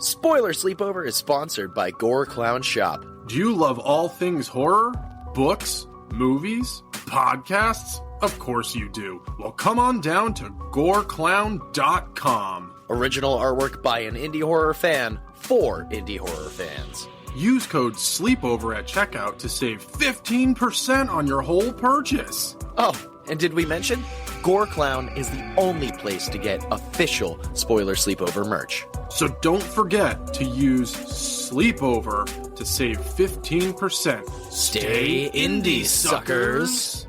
Spoiler Sleepover is sponsored by Gore Clown Shop. Do you love all things horror? Books? Movies? Podcasts? Of course you do. Well, come on down to goreclown.com. Original artwork by an indie horror fan for indie horror fans. Use code SLEEPOVER at checkout to save 15% on your whole purchase. Oh, and did we mention? Gore Clown is the only place to get official Spoiler Sleepover merch. So don't forget to use Sleepover to save 15%. Stay indie, suckers!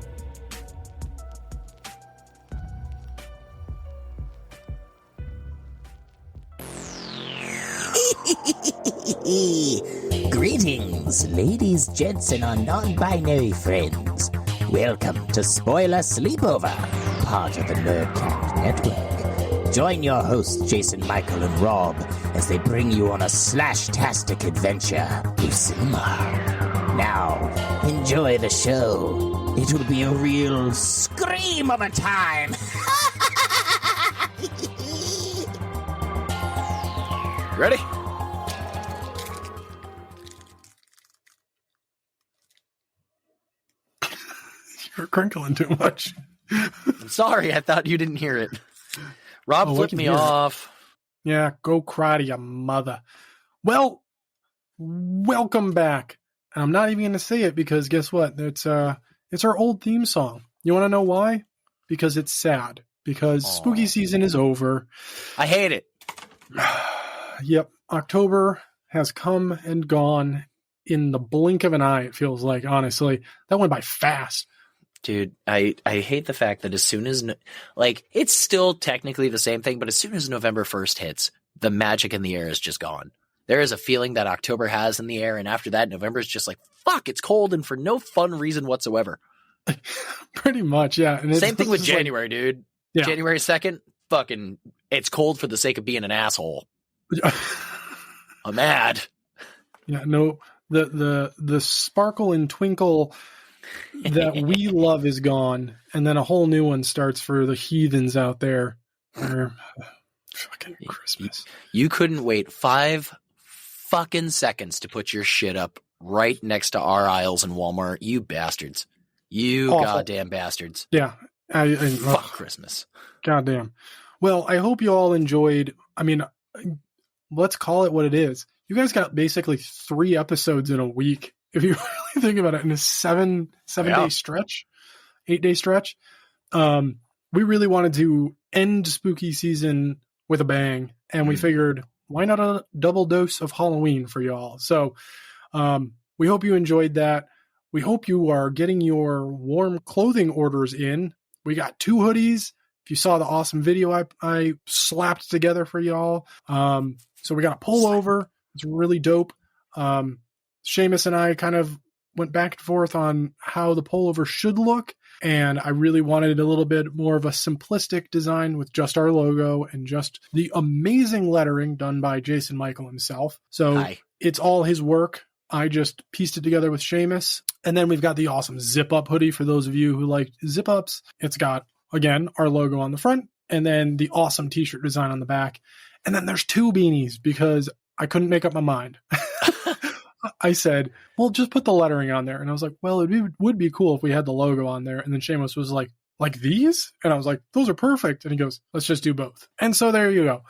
Greetings, ladies, gents, and our non-binary friends. Welcome to Spoiler Sleepover, part of the Nerdcast Network. Join your hosts, Jason, Michael, and Rob, as they bring you on a slash-tastic adventure through cinema. Now, enjoy the show. It will be a real scream of a time. Ready? You're crinkling too much. I'm sorry, I thought you didn't hear it. Rob flipped me off. Yeah, go cry to your mother. Well, welcome back. And I'm not even going to say it because guess what? It's our old theme song. You want to know why? Because it's sad. Because spooky season is over. I hate it. Yep. October has come and gone in the blink of an eye, it feels like, honestly. That went by fast. Dude, I hate the fact that as soon as, it's still technically the same thing, but as soon as November 1st hits, the magic in the air is just gone. There is a feeling that October has in the air, and after that, November is just like, fuck, it's cold, and for no fun reason whatsoever. Pretty much, yeah. And same thing with January, dude. Yeah. January 2nd, fucking, it's cold for the sake of being an asshole. I'm mad. Yeah, no, the sparkle and twinkle that we love is gone, and then a whole new one starts for the heathens out there. Fucking Christmas. You couldn't wait 5 fucking seconds to put your shit up right next to our aisles in Walmart. You bastards. You Awful. Goddamn bastards. Yeah. Fuck Christmas. Goddamn. Well, I hope you all enjoyed. I mean, let's call it what it is. You guys got basically 3 episodes in a week. If you really think about it, in a 7-day stretch, 8-day stretch. We really wanted to end spooky season with a bang, and we figured, why not a double dose of Halloween for y'all? So we hope you enjoyed that. We hope you are getting your warm clothing orders in. We got 2 hoodies. If you saw the awesome video I slapped together for y'all. So we got a pullover. It's really dope. Seamus and I kind of went back and forth on how the pullover should look. And I really wanted a little bit more of a simplistic design with just our logo and just the amazing lettering done by Jason Michael himself. So It's all his work. I just pieced it together with Seamus. And then we've got the awesome zip-up hoodie for those of you who like zip-ups. It's got, again, our logo on the front and then the awesome t-shirt design on the back. And then there's 2 beanies because I couldn't make up my mind. I said, well, just put the lettering on there. And I was like, well, it would be cool if we had the logo on there. And then Seamus was like these? And I was like, those are perfect. And he goes, let's just do both. And so there you go.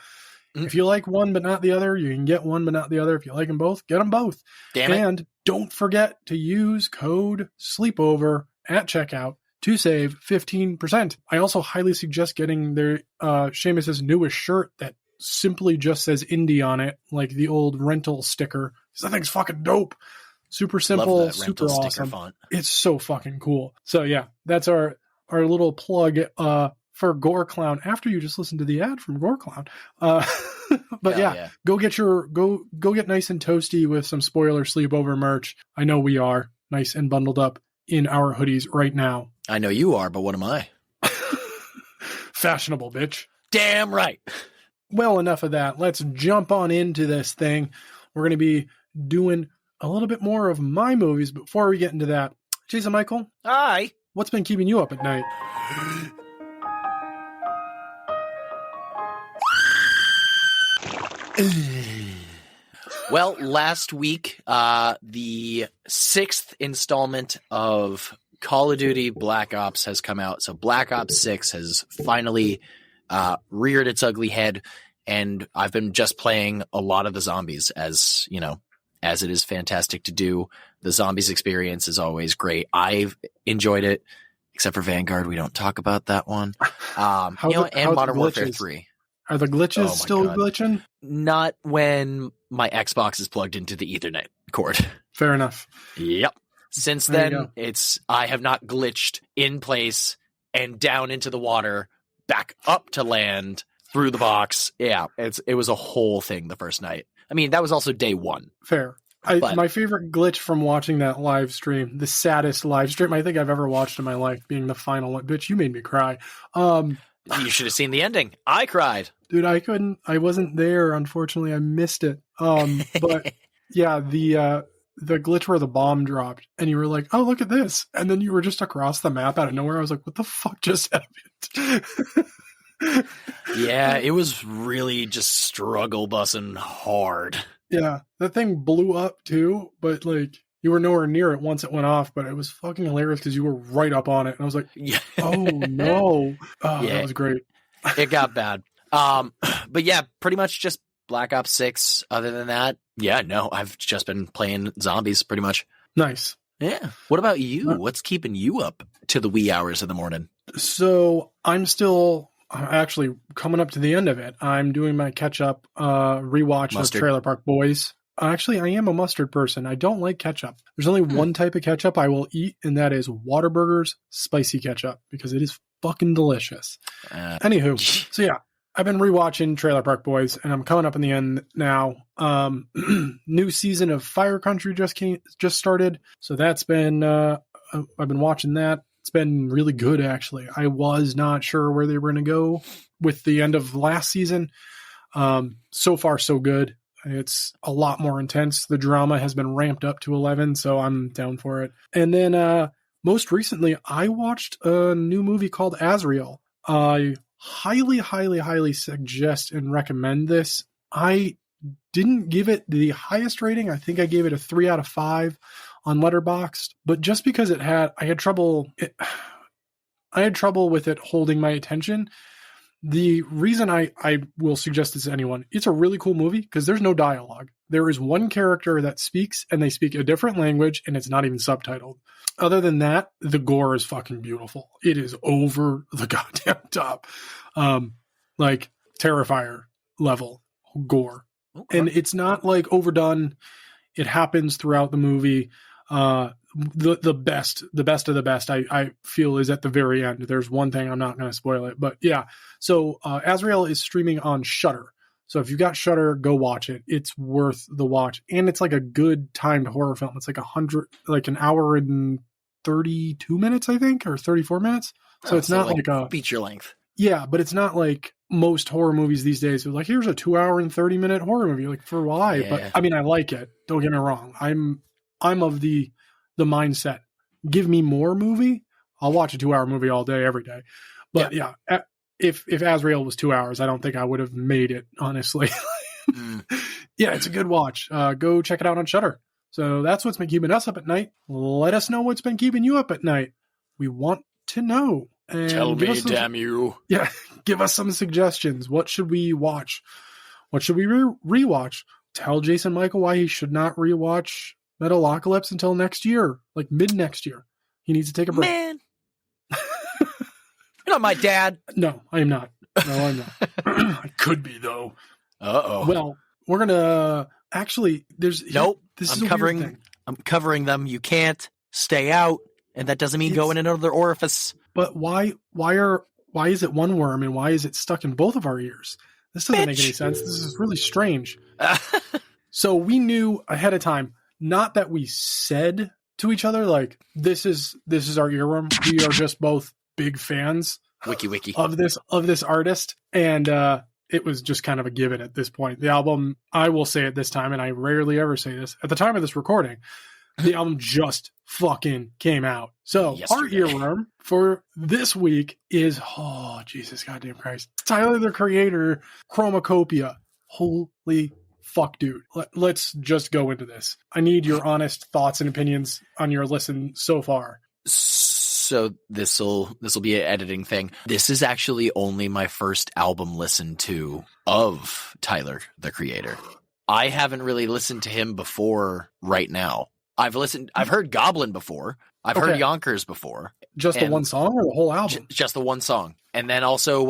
If you like one but not the other, you can get one but not the other. If you like them both, get them both. And don't forget to use code SLEEPOVER at checkout to save 15%. I also highly suggest getting their Seamus's newest shirt that simply just says indie on it, like the old rental sticker. That thing's fucking dope. Super simple, super awesome. Font. It's so fucking cool. So yeah, that's our little plug for Gore Clown after you just listened to the ad from Gore Clown. But yeah, go get nice and toasty with some Spoiler Sleepover merch. I know we are nice and bundled up in our hoodies right now. I know you are, but what am I? Fashionable, bitch. Damn right. Well, enough of that. Let's jump on into this thing. We're going to be doing a little bit more of my movies. Before we get into that, Jason Michael. Hi. What's been keeping you up at night? Well, last week, the 6th installment of Call of Duty Black Ops has come out. So Black Ops 6 has finally reared its ugly head, and I've been just playing a lot of the zombies, as you know, as it is fantastic to do. The zombies experience is always great. I've enjoyed it, except for Vanguard. We don't talk about that one. And Modern Warfare 3. Are the glitches still glitching? Not when my Xbox is plugged into the Ethernet cord. Fair enough. Yep. Since then, I have not glitched in place and down into the water, back up to land, through the box. Yeah, it was a whole thing the first night. I mean, that was also day one. Fair. My favorite glitch from watching that live stream, the saddest live stream I think I've ever watched in my life, being the final one. Bitch, you made me cry. You should have seen the ending. I cried. Dude, I wasn't there. Unfortunately, I missed it. But yeah, the glitch where the bomb dropped and you were like, oh, look at this. And then you were just across the map out of nowhere. I was like, what the fuck just happened? Yeah, it was really just struggle bussing hard. Yeah, that thing blew up too, but like you were nowhere near it once it went off, but it was fucking hilarious because you were right up on it. And I was like, oh no. Oh, yeah, that was great. It got bad. But yeah, pretty much just Black Ops 6. Other than that, yeah, no, I've just been playing zombies pretty much. Nice. Yeah. What about you? What's keeping you up to the wee hours of the morning? So I'm still actually coming up to the end of it. I'm doing my catch-up rewatch of Trailer Park Boys. Actually, I am a mustard person. I don't like ketchup. There's only one type of ketchup I will eat, and that is Whataburger's spicy ketchup, because it is fucking delicious. Anywho, so yeah, I've been rewatching Trailer Park Boys, and I'm coming up in the end now. New season of Fire Country just started, so that's been I've been watching that. It's been really good, actually. I was not sure where they were going to go with the end of last season. So far, so good. It's a lot more intense. The drama has been ramped up to 11, so I'm down for it. And then most recently, I watched a new movie called Azrael. I highly, highly, highly suggest and recommend this. I didn't give it the highest rating. I think I gave it a 3 out of 5 on Letterboxd, but just because I had trouble with it holding my attention. The reason I will suggest this to anyone, it's a really cool movie because there's no dialogue. There is one character that speaks, and they speak a different language, and it's not even subtitled. Other than that, the gore is fucking beautiful. It is over the goddamn top. Like Terrifier level gore. Okay. And it's not like overdone. It happens throughout the movie. The best of the best I feel is at the very end. There's one thing, I'm not going to spoil it, but yeah. So Azrael is streaming on Shudder. So if you've got Shudder, go watch it. It's worth the watch, and it's like a good timed horror film. It's like an hour and 32 minutes, I think, or 34 minutes. So it's not like a feature length. Yeah, but it's not like most horror movies these days. Like, here's a 2 hour and 30 minute horror movie. Like, for why? Yeah. But I mean, I like it. Don't get me wrong. I'm of the mindset. Give me more movie. I'll watch a 2 hour movie all day, every day. But yeah, if Azrael was 2 hours, I don't think I would have made it, honestly. Yeah, it's a good watch. Go check it out on Shudder. So that's what's been keeping us up at night. Let us know what's been keeping you up at night. We want to know. And tell me, damn you. Yeah, give us some suggestions. What should we watch? What should we rewatch? Tell Jason Michael why he should not rewatch Metalocalypse until next year, like mid next year. He needs to take a break. Man, you're not my dad. No, I am not. No, I'm not. I could be though. Uh-oh. Well, we're gonna actually. Nope. This I'm covering them. You can't stay out, and that doesn't mean go in another orifice. But why is it one worm and why is it stuck in both of our ears? This doesn't make any sense. This is really strange. So we knew ahead of time, not that we said to each other, like, this is our earworm. We are just both big fans wiki of this artist. And it was just kind of a given at this point. The album, I will say it this time, and I rarely ever say this, at the time of this recording, the album just fucking came out. So yesterday. Our earworm for this week is, oh, Jesus goddamn Christ, Tyler, the Creator, Chromacopia. Holy fuck, dude, let's just go into this. I need your honest thoughts and opinions on your listen so far. So this'll be an editing thing. This is actually only my first album listened to of Tyler, the Creator. I haven't really listened to him before right now. I've heard Goblin before. I've heard Yonkers before. Just the one song or the whole album? Just the one song. And then also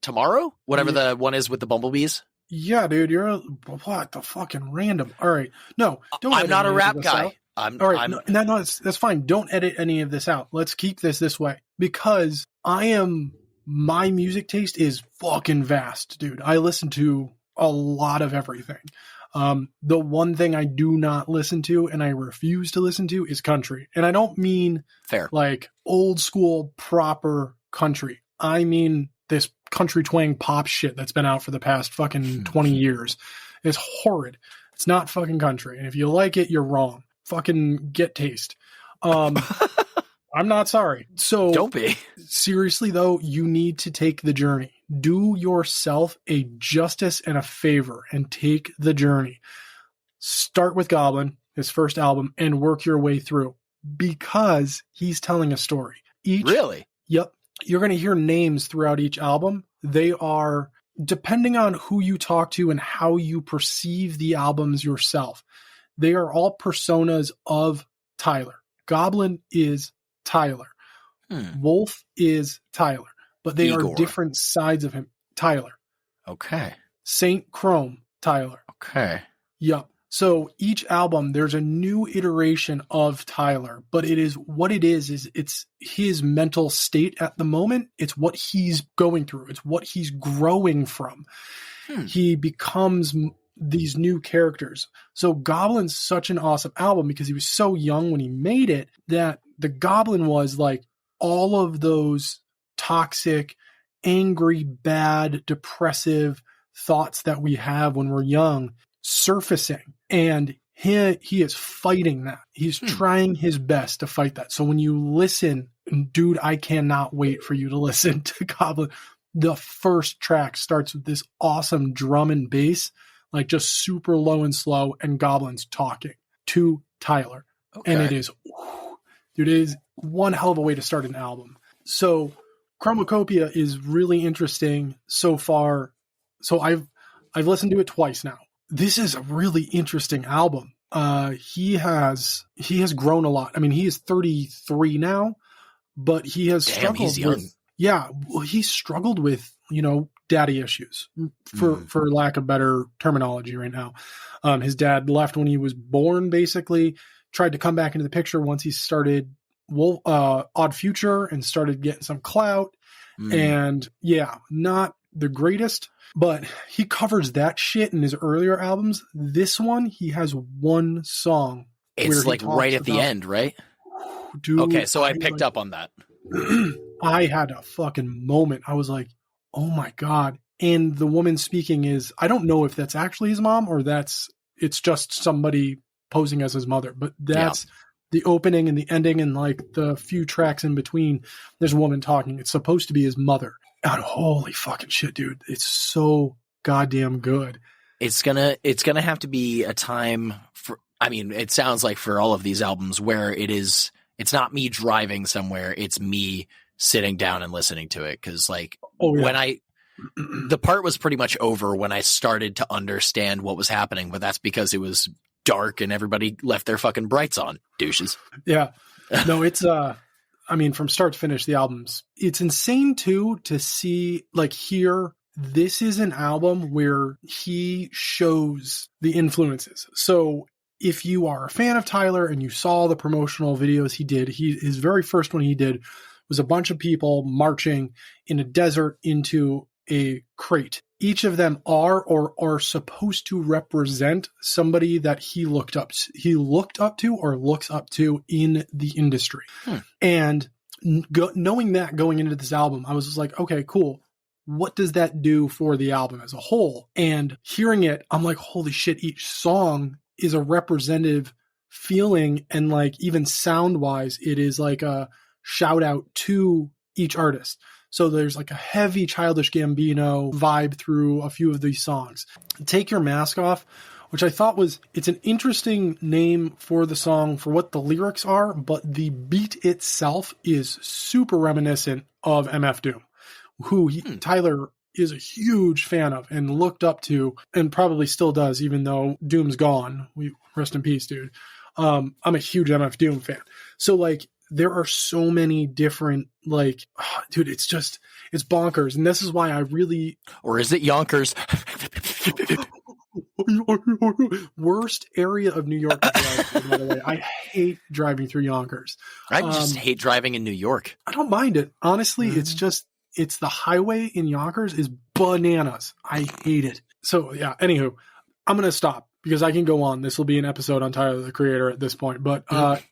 Tomorrow, whatever the one is with the bumblebees. Yeah, dude, you're what the fucking random. All right. No, don't. I'm not a rap guy. All right. No, that's fine. Don't edit any of this out. Let's keep this way because my music taste is fucking vast, dude. I listen to a lot of everything. The one thing I do not listen to and I refuse to listen to is country. And I don't mean fair, like old school proper country. I mean this country twang pop shit that's been out for the past fucking 20 years. It's horrid. It's not fucking country. And if you like it, you're wrong. Fucking get taste. I'm not sorry. So don't be. Seriously though, you need to take the journey. Do yourself a justice and a favor and take the journey. Start with Goblin, his first album, and work your way through because he's telling a story. Really? Yep. You're going to hear names throughout each album. They are, depending on who you talk to and how you perceive the albums yourself, they are all personas of Tyler. Goblin is Tyler. Wolf is Tyler. But they Igor. are different sides of him. Tyler. Okay. Saint Chrome. Tyler. Okay. Yup. So each album, there's a new iteration of Tyler, but it's his mental state at the moment. It's what he's going through. It's what he's growing from. He becomes these new characters. So Goblin's such an awesome album because he was so young when he made it that the Goblin was like all of those toxic, angry, bad, depressive thoughts that we have when we're young surfacing. And he is fighting that. He's trying his best to fight that. So when you listen, dude, I cannot wait for you to listen to Goblin. The first track starts with this awesome drum and bass, like just super low and slow, and Goblin's talking to Tyler. Okay. And it is one hell of a way to start an album. So Chromacopia is really interesting so far. So I've listened to it twice now. This is a really interesting album. He has grown a lot. I mean, he is 33 now, but he has struggled he's young. He struggled with, daddy issues for lack of better terminology right now. His dad left when he was born, basically tried to come back into the picture once he started Odd Future and started getting some clout. And not the greatest, but he covers that shit in his earlier albums. This one, he has one song. It's like right at the end, right? Dude, okay, so I picked up on that. I had a fucking moment. I was like, oh my God. And the woman speaking I don't know if that's actually his mom or it's just somebody posing as his mother, but that's the opening and the ending and like the few tracks in between. There's a woman talking. It's supposed to be his mother. God, holy fucking shit, dude. It's so goddamn good. It's gonna have to be a time for, I mean, it sounds like for all of these albums where it's not me driving somewhere. It's me sitting down and listening to it. Cause like when the part was pretty much over when I started to understand what was happening, but that's because it was dark and everybody left their fucking brights on, douches. Yeah. No, it's I mean, from start to finish, the albums, it's insane too to see, like, here, this is an album where he shows the influences. So if you are a fan of Tyler and you saw the promotional videos he did, his very first one he did was a bunch of people marching in a desert into a crate. Each of them are supposed to represent somebody that he looked up to or looks up to in the industry. And knowing that going into this album, I was just like, okay, cool. What does that do for the album as a whole? And hearing it, I'm like, holy shit, each song is a representative feeling. And like, even sound wise, it is like a shout out to each artist. So there's like a heavy Childish Gambino vibe through a few of these songs. Take Your Mask Off, which I thought it's an interesting name for the song for what the lyrics are, but the beat itself is super reminiscent of MF Doom, who Tyler is a huge fan of and looked up to, and probably still does, even though Doom's gone. Rest in peace, dude. I'm a huge MF Doom fan. So like, there are so many different, like, dude, it's bonkers. And this is why I really... Or is it Yonkers? Worst area of New York to drive through, by the way. I hate driving through Yonkers. I just hate driving in New York. I don't mind it. Honestly, it's the highway in Yonkers is bananas. I hate it. So yeah, anywho, I'm going to stop because I can go on. This will be an episode on Tyler, the Creator at this point. But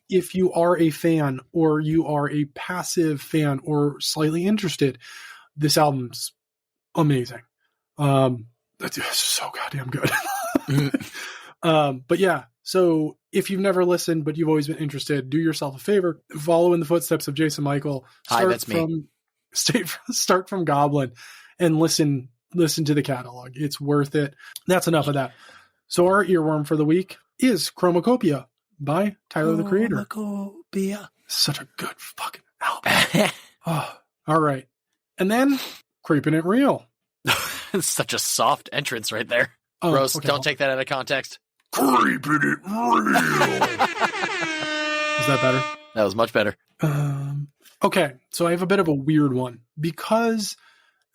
if you are a fan or you are a passive fan or slightly interested, this album's amazing. That's so goddamn good. But yeah, so if you've never listened, but you've always been interested, do yourself a favor, follow in the footsteps of Jason Michael. Hi, that's me. Start from Goblin and listen to the catalog. It's worth it. That's enough of that. So our earworm for the week is Chromacopia by Tyler, the Creator. Chromacopia. Such a good fucking album. All right. And then Creeping It Real. Such a soft entrance right there. Rose, okay, don't take that out of context. Creeping It Real. Is that better? That was much better. Okay, so I have a bit of a weird one because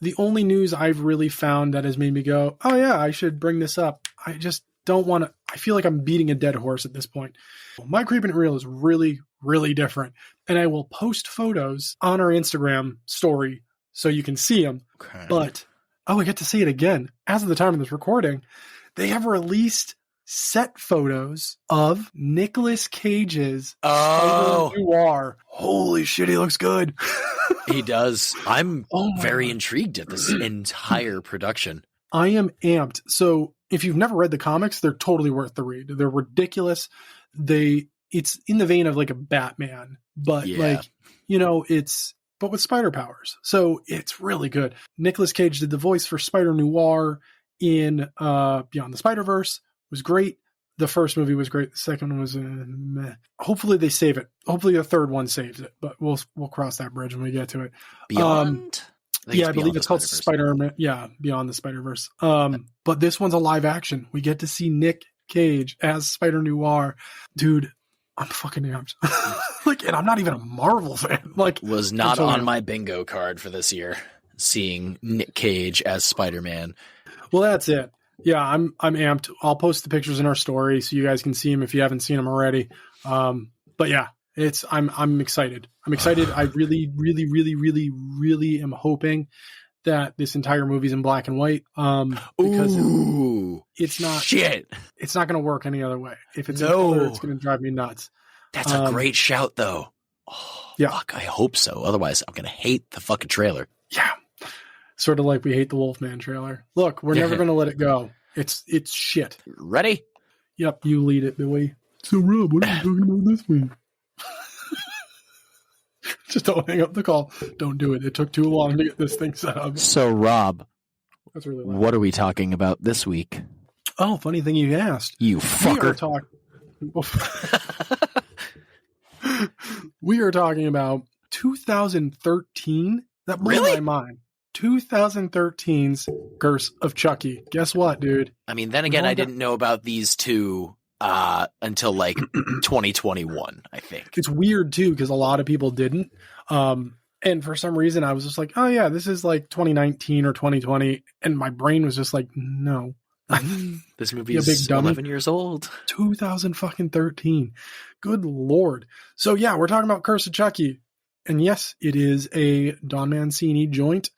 the only news I've really found that has made me go, oh yeah, I should bring this up. I just don't want to. I feel like I'm beating a dead horse at this point. My Creeping It Real is really, really different. And I will post photos on our Instagram story so you can see them. Okay. But, I get to see it again. As of the time of this recording, they have released set photos of Nicolas Cage's Spider Noir. Holy shit, he looks good. He does. I'm very intrigued at this entire production. I am amped. So if you've never read the comics, they're totally worth the read. They're ridiculous. It's in the vein of like a Batman, but but with spider powers. So it's really good. Nicolas Cage did the voice for Spider Noir in Beyond the Spider-Verse. Was great. The first movie was great. The second one was meh. Hopefully they save it. Hopefully the third one saves it, but we'll cross that bridge when we get to it. Beyond? I believe it's called Spider-Man. Yeah, Beyond the Spider-Verse. But this one's a live action. We get to see Nick Cage as Spider Noir. Dude, I'm fucking amped. And I'm not even a Marvel fan. Was not on my bingo card for this year, seeing Nick Cage as Spider-Man. Well, that's it. Yeah, I'm amped. I'll post the pictures in our story so you guys can see them if you haven't seen them already. But yeah, I'm excited. I'm excited. I really, really, really, really, really am hoping that this entire movie's in black and white. Because it's not shit. It's not going to work any other way. If it's in color, it's going to drive me nuts. That's a great shout, though. Oh, yeah. Fuck, I hope so. Otherwise, I'm going to hate the fucking trailer. Yeah. Sort of like we hate the Wolfman trailer. Look, we're never going to let it go. It's shit. Ready? Yep, you lead it, Billy. So, Rob, what are you talking about this week? Just don't hang up the call. Don't do it. It took too long to get this thing set up. So, Rob, that's really loud. What are we talking about this week? Oh, funny thing you asked. You fucker. We are talking about 2013. That blew my mind. 2013's Curse of Chucky. Guess what, dude? I mean, then again, I didn't know about these two until 2021, I think. It's weird too, because a lot of people didn't. And for some reason I was just like, oh yeah, this is 2019 or 2020. And my brain was just like, no. This movie is 11 years old. 2013. Good Lord. So yeah, we're talking about Curse of Chucky. And yes, it is a Don Mancini joint.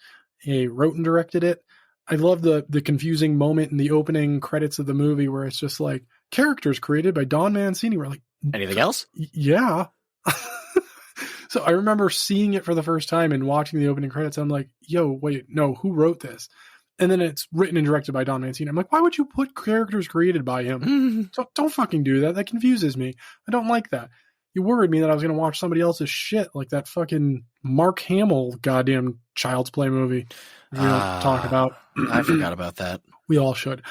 He wrote and directed it. I love the confusing moment in the opening credits of the movie where it's just like characters created by Don Mancini. We're like, anything else? Yeah. So I remember seeing it for the first time and watching the opening credits. I'm like, yo, wait, no, who wrote this? And then it's written and directed by Don Mancini. I'm like, why would you put characters created by him? Don't fucking do that. That confuses me. I don't like that. You worried me that I was going to watch somebody else's shit, like that fucking Mark Hamill goddamn Child's Play movie we don't talk about. I forgot about that. We all should.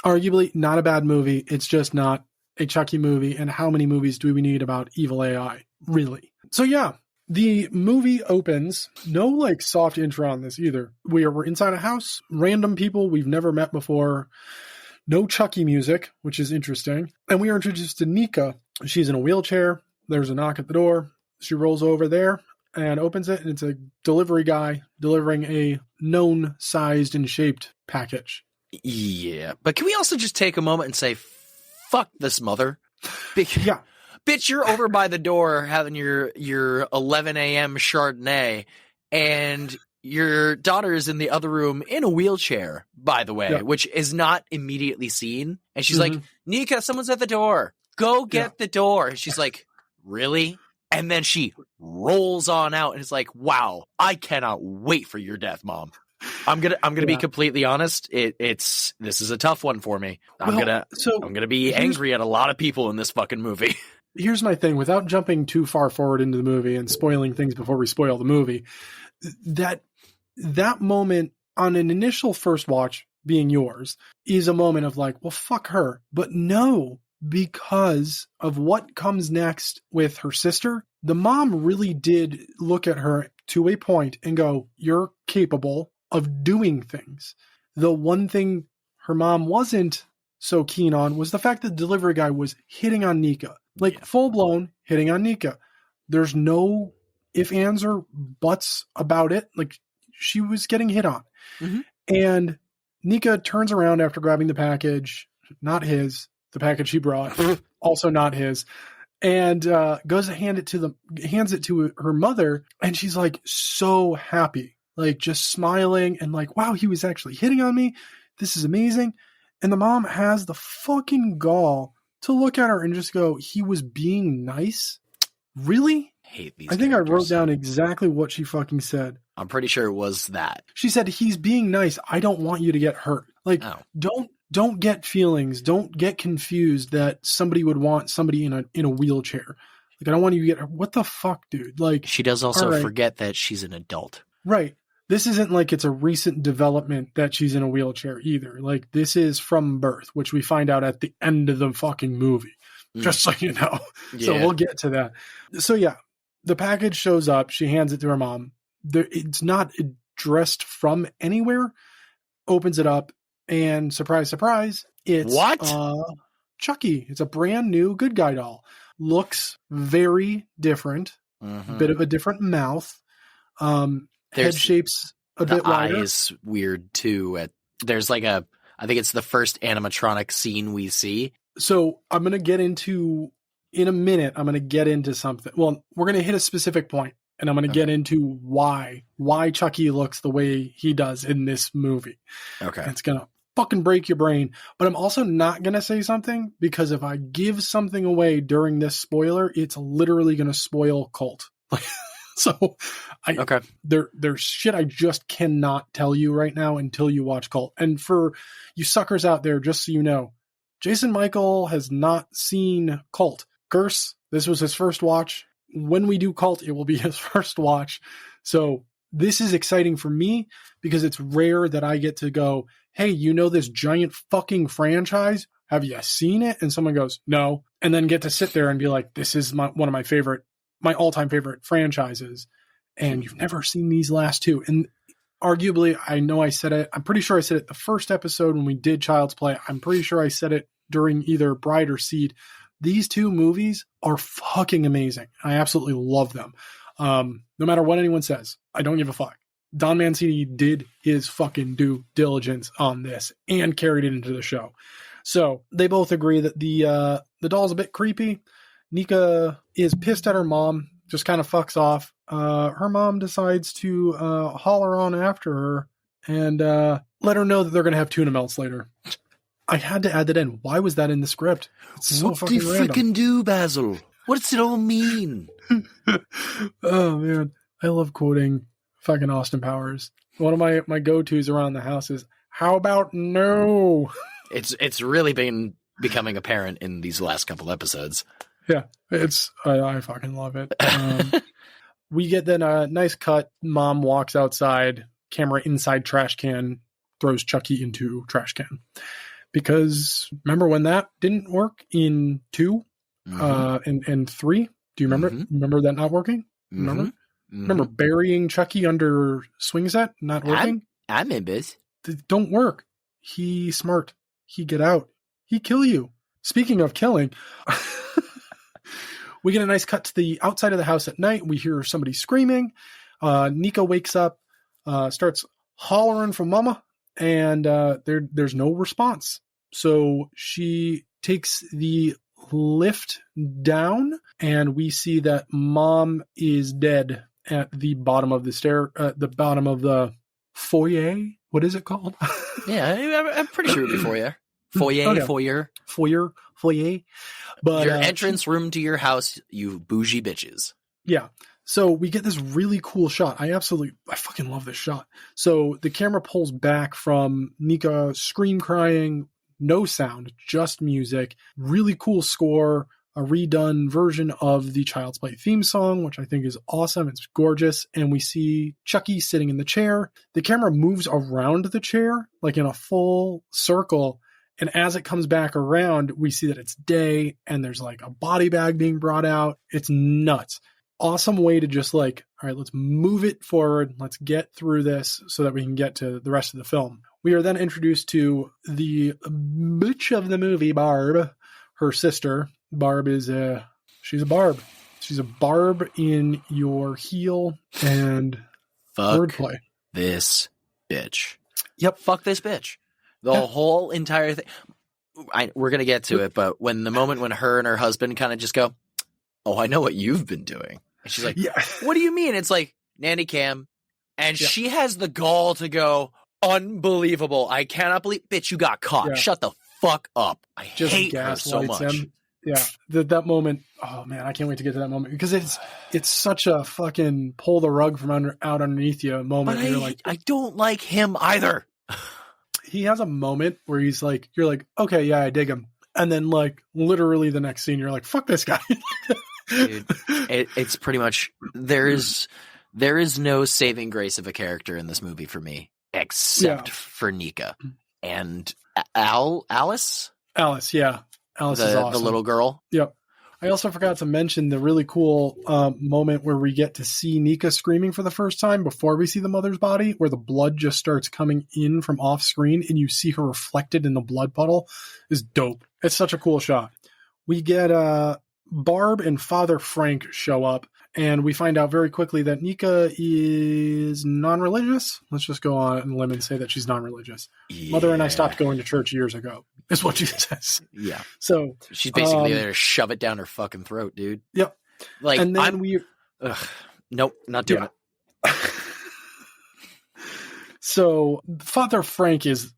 Arguably not a bad movie. It's just not a Chucky movie. And how many movies do we need about evil AI? Really? So yeah, the movie opens. No like soft intro on this either. We're inside a house, random people we've never met before. No Chucky music, which is interesting. And we are introduced to Nika. She's in a wheelchair. There's a knock at the door. She rolls over there and opens it, and it's a delivery guy delivering a known sized and shaped package. Yeah. But can we also just take a moment and say, fuck this mother? Yeah. Bitch, you're over by the door having your 11 a.m. Chardonnay, and your daughter is in the other room in a wheelchair, by the way, which is not immediately seen. And she's like, Nika, someone's at the door. Go get the door. And she's like, really? And then she rolls on out and is like, wow, I cannot wait for your death, Mom. I'm gonna be completely honest. This is a tough one for me. I'm gonna be angry at a lot of people in this fucking movie. Here's my thing, without jumping too far forward into the movie and spoiling things before we spoil the movie, that moment on an initial first watch being yours is a moment of like, well, fuck her. But no, because of what comes next with her sister, the mom really did look at her to a point and go, you're capable of doing things. The one thing her mom wasn't so keen on was the fact that the delivery guy was hitting on Nika. Like full blown hitting on Nika. There's no ifs, ands, or buts about it. Like she was getting hit on. Mm-hmm. And Nika turns around after grabbing the package, not his, the package he brought, also not his, and goes to hands it to her mother, and she's like so happy, like just smiling and like, wow, he was actually hitting on me. This is amazing. And the mom has the fucking gall to look at her and just go, he was being nice? Really? Hate these I think characters. I wrote down exactly what she fucking said. I'm pretty sure it was that. She said, he's being nice. I don't want you to get hurt. Like, don't get feelings. Don't get confused that somebody would want somebody in a wheelchair. Like, I don't want you to get hurt. What the fuck, dude? Like, she does also forget that she's an adult. Right. This isn't like it's a recent development that she's in a wheelchair either. Like, this is from birth, which we find out at the end of the fucking movie. Just so you know. Yeah. So we'll get to that. So yeah, the package shows up. She hands it to her mom. It's not addressed from anywhere. Opens it up, and surprise, surprise, it's Chucky. It's a brand new good guy doll. Looks very different. Mm-hmm. Bit of a different mouth. Head shapes a bit wider. Eyes weird too. There's like I think it's the first animatronic scene we see. So I'm going to get into, in a minute, I'm going to get into something. Well, we're going to hit a specific point, and I'm going to get into why Chucky looks the way he does in this movie. Okay. And it's going to fucking break your brain. But I'm also not going to say something, because if I give something away during this spoiler, it's literally going to spoil Cult. So there's shit I just cannot tell you right now until you watch Cult. And for you suckers out there, just so you know, Jason Michael has not seen Cult. Curse, this was his first watch. When we do Cult, it will be his first watch. So this is exciting for me, because it's rare that I get to go, hey, you know this giant fucking franchise? Have you seen it? And someone goes, no. And then get to sit there and be like, this is one of my all-time favorite franchises. And you've never seen these last two. And arguably, I know I said it. I'm pretty sure I said it the first episode when we did Child's Play. I'm pretty sure I said it during either Bride or Seed. These two movies are fucking amazing. I absolutely love them. No matter what anyone says, I don't give a fuck. Don Mancini did his fucking due diligence on this and carried it into the show. So they both agree that the doll's a bit creepy. Nika is pissed at her mom, just kind of fucks off. Her mom decides to holler on after her and let her know that they're going to have tuna melts later. I had to add that in. Why was that in the script? It's so fucking random. What do you freaking do, Basil? What's it all mean? Oh, man. I love quoting fucking Austin Powers. One of my go-tos around the house is, how about no? It's really been becoming apparent in these last couple episodes. Yeah, I fucking love it. We get then a nice cut. Mom walks outside, camera inside trash can, throws Chucky into trash can. Because remember when that didn't work in 2 and 3? Do you remember? Remember that not working? Remember? Remember burying Chucky under swing set not working? I'm in biz. Don't work. He smart. He get out. He kill you. Speaking of killing, we get a nice cut to the outside of the house at night. We hear somebody screaming. Nico wakes up, starts hollering for mama, and there's no response. So she takes the lift down, and we see that mom is dead at the bottom of the bottom of the foyer. What is it called? Yeah, I'm pretty sure it'd be foyer. Foyer. But your entrance room to your house, you bougie bitches. Yeah. So we get this really cool shot. I fucking love this shot. So the camera pulls back from Nika scream crying, no sound, just music. Really cool score, a redone version of the Child's Play theme song, which I think is awesome. It's gorgeous. And we see Chucky sitting in the chair. The camera moves around the chair, like in a full circle. And as it comes back around, we see that it's day and there's like a body bag being brought out. It's nuts. Awesome way to just like, all right, let's move it forward. Let's get through this so that we can get to the rest of the film. We are then introduced to the bitch of the movie, Barb, her sister. Barb is she's a Barb. She's a Barb in your heel and wordplay. This bitch. Yep. Fuck this bitch. The whole entire thing. We're going to get to it, but when her and her husband kind of just go, oh, I know what you've been doing. And she's like, yeah. What do you mean? It's like nanny cam. And she has the gall to go, unbelievable. I cannot believe, bitch, you got caught. Yeah. Shut the fuck up. I just hate her so much. Him. Yeah. That moment. Oh man, I can't wait to get to that moment because it's such a fucking pull the rug from out underneath you moment. But I don't like him either. He has a moment where he's like, you're like, okay, yeah, I dig him. And then like literally the next scene, you're like, fuck this guy. Dude, it's pretty much, there is no saving grace of a character in this movie for me, except for Nika and Alice. Alice, yeah. Alice is awesome. The little girl. Yep. I also forgot to mention the really cool moment where we get to see Nika screaming for the first time before we see the mother's body, where the blood just starts coming in from off screen and you see her reflected in the blood puddle. Is dope. It's such a cool shot. We get Barb and Father Frank show up, and we find out very quickly that Nika is non-religious. Let's just go on a limb and say that she's non-religious. Yeah. Mother and I stopped going to church years ago, is what she says. Yeah. So she's basically there to shove it down her fucking throat, dude. Yep. Like, and then nope, not doing it. So Father Frank has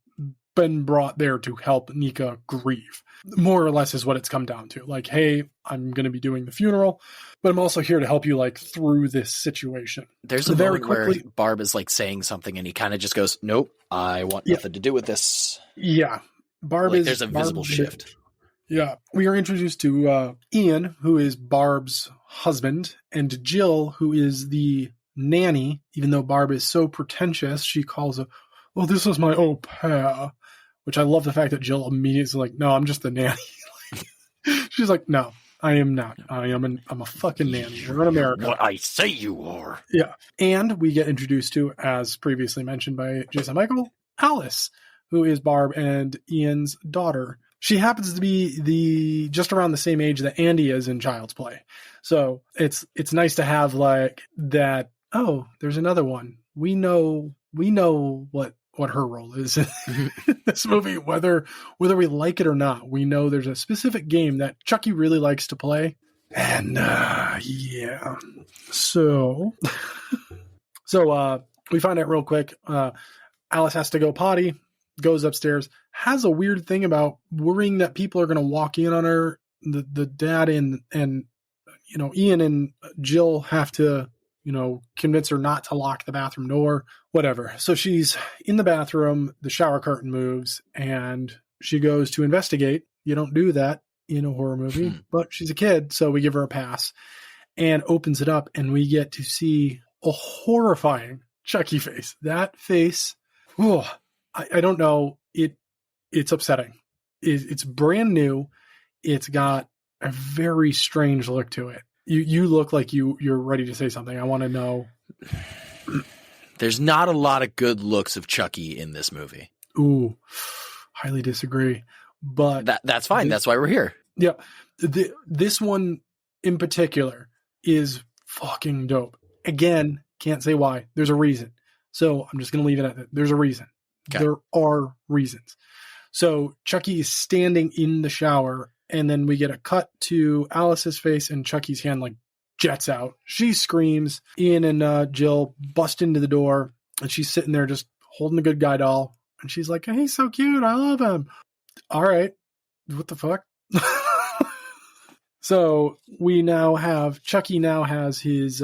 been brought there to help Nika grieve. More or less is what it's come down to. Like, hey, I'm going to be doing the funeral, but I'm also here to help you like through this situation. There's a moment where Barb is like saying something and he kind of just goes, nope, I want nothing to do with this. Yeah. There's a visible shift. Yeah. We are introduced to Ian, who is Barb's husband, and Jill, who is the nanny, even though Barb is so pretentious, she calls her, well, this is my au pair. Which I love the fact that Jill immediately is like, no, I'm just the nanny. She's like, no, I am not. I'm a fucking nanny. We're in America. What I say you are. Yeah. And we get introduced to, as previously mentioned by Jason Michael, Alice, who is Barb and Ian's daughter. She happens to be just around the same age that Andy is in Child's Play. So it's nice to have like that. Oh, there's another one. We know what her role is in this movie, whether we like it or not. We know there's a specific game that Chucky really likes to play. And yeah. So we find out real quick, Alice has to go potty, goes upstairs, has a weird thing about worrying that people are going to walk in on her. The dad and Ian and Jill have to convince her not to lock the bathroom door, whatever. So she's in the bathroom, the shower curtain moves, and she goes to investigate. You don't do that in a horror movie, but she's a kid, so we give her a pass, and opens it up, and we get to see a horrifying Chucky face. That face, I don't know. It's upsetting. It's brand new. It's got a very strange look to it. You look like you're ready to say something. I want to know. There's not a lot of good looks of Chucky in this movie. Ooh, highly disagree. But that's fine. That's why we're here. Yeah. This one in particular is fucking dope. Again, can't say why. There's a reason. So I'm just going to leave it at that. There's a reason. Okay. There are reasons. So Chucky is standing in the shower, and then we get a cut to Alice's face, and Chucky's hand like jets out. She screams. Ian and Jill bust into the door, and she's sitting there just holding the good guy doll. And she's like, "Hey, he's so cute. I love him." All right. What the fuck? So we now have Chucky now has his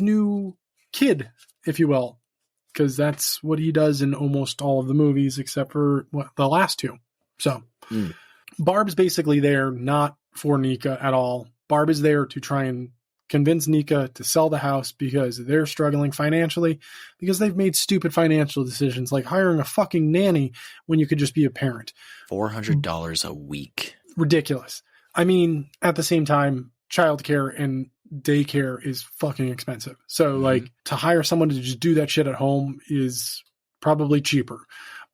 new kid, if you will, because that's what he does in almost all of the movies except for the last two. So Barb's basically there not for Nika at all. Barb is there to try and convince Nika to sell the house because they're struggling financially, because they've made stupid financial decisions like hiring a fucking nanny when you could just be a parent. $400 a week. Ridiculous. I mean, at the same time, childcare and daycare is fucking expensive. So like to hire someone to just do that shit at home is probably cheaper,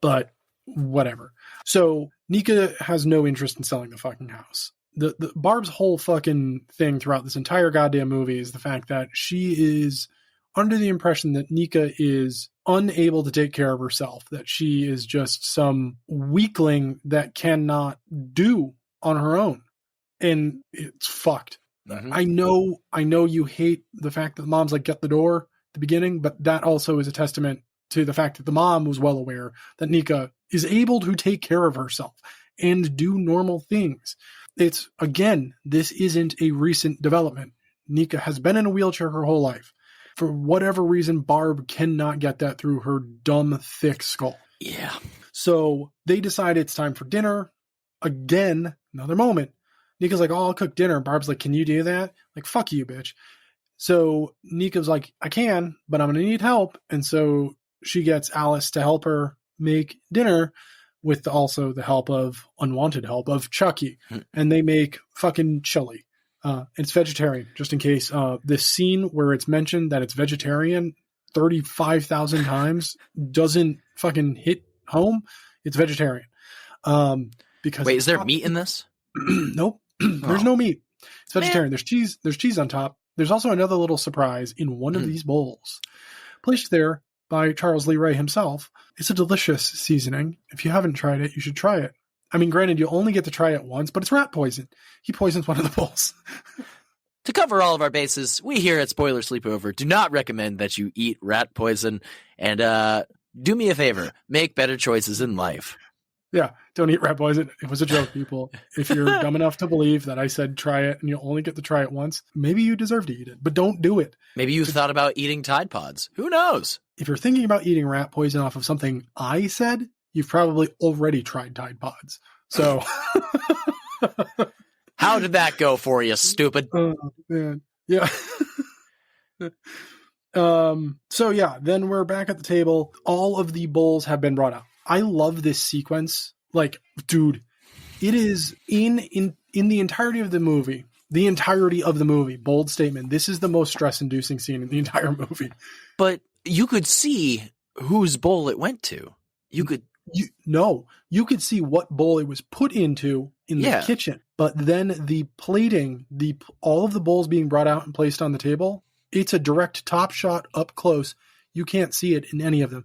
but whatever. So Nika has no interest in selling the fucking house. The Barb's whole fucking thing throughout this entire goddamn movie is the fact that she is under the impression that Nika is unable to take care of herself, that she is just some weakling that cannot do on her own. And it's fucked. Mm-hmm. I know you hate the fact that mom's like, get the door at the beginning, but that also is a testament to the fact that the mom was well aware that Nika is able to take care of herself and do normal things. It's, again, this isn't a recent development. Nika has been in a wheelchair her whole life. For whatever reason, Barb cannot get that through her dumb, thick skull. Yeah. So they decide it's time for dinner. Again, another moment. Nika's like, "Oh, I'll cook dinner." Barb's like, "Can you do that?" Like, "Fuck you, bitch." So Nika's like, "I can, but I'm going to need help." And so she gets Alice to help her make dinner with also the help of unwanted help of Chucky. And they make fucking chili. It's vegetarian, just in case. This scene where it's mentioned that it's vegetarian 35,000 times doesn't fucking hit home. It's vegetarian. Because wait, is there meat in this? Nope. There's no meat. It's vegetarian. There's cheese on top. There's also another little surprise in one of these bowls, placed there by Charles Lee Ray himself. It's a delicious seasoning. If you haven't tried it, you should try it. I mean, granted, you only get to try it once, but it's rat poison. He poisons one of the bowls. To cover all of our bases, we here at Spoiler Sleepover do not recommend that you eat rat poison. And do me a favor, make better choices in life. Yeah, don't eat rat poison. It was a joke, people. If you're dumb enough to believe that I said try it and you only get to try it once, maybe you deserve to eat it, but don't do it. Maybe you've thought about eating Tide Pods. Who knows? If you're thinking about eating rat poison off of something I said, you've probably already tried Tide Pods. So how did that go for you, stupid? Oh, man. Yeah. So yeah, then we're back at the table. All of the bowls have been brought out. I love this sequence. Like, dude, it is in the entirety of the movie. The entirety of the movie, bold statement. This is the most stress-inducing scene in the entire movie. But you could see whose bowl it went to. You could see what bowl it was put into in the kitchen. But then the plating, all of the bowls being brought out and placed on the table, it's a direct top shot up close. You can't see it in any of them.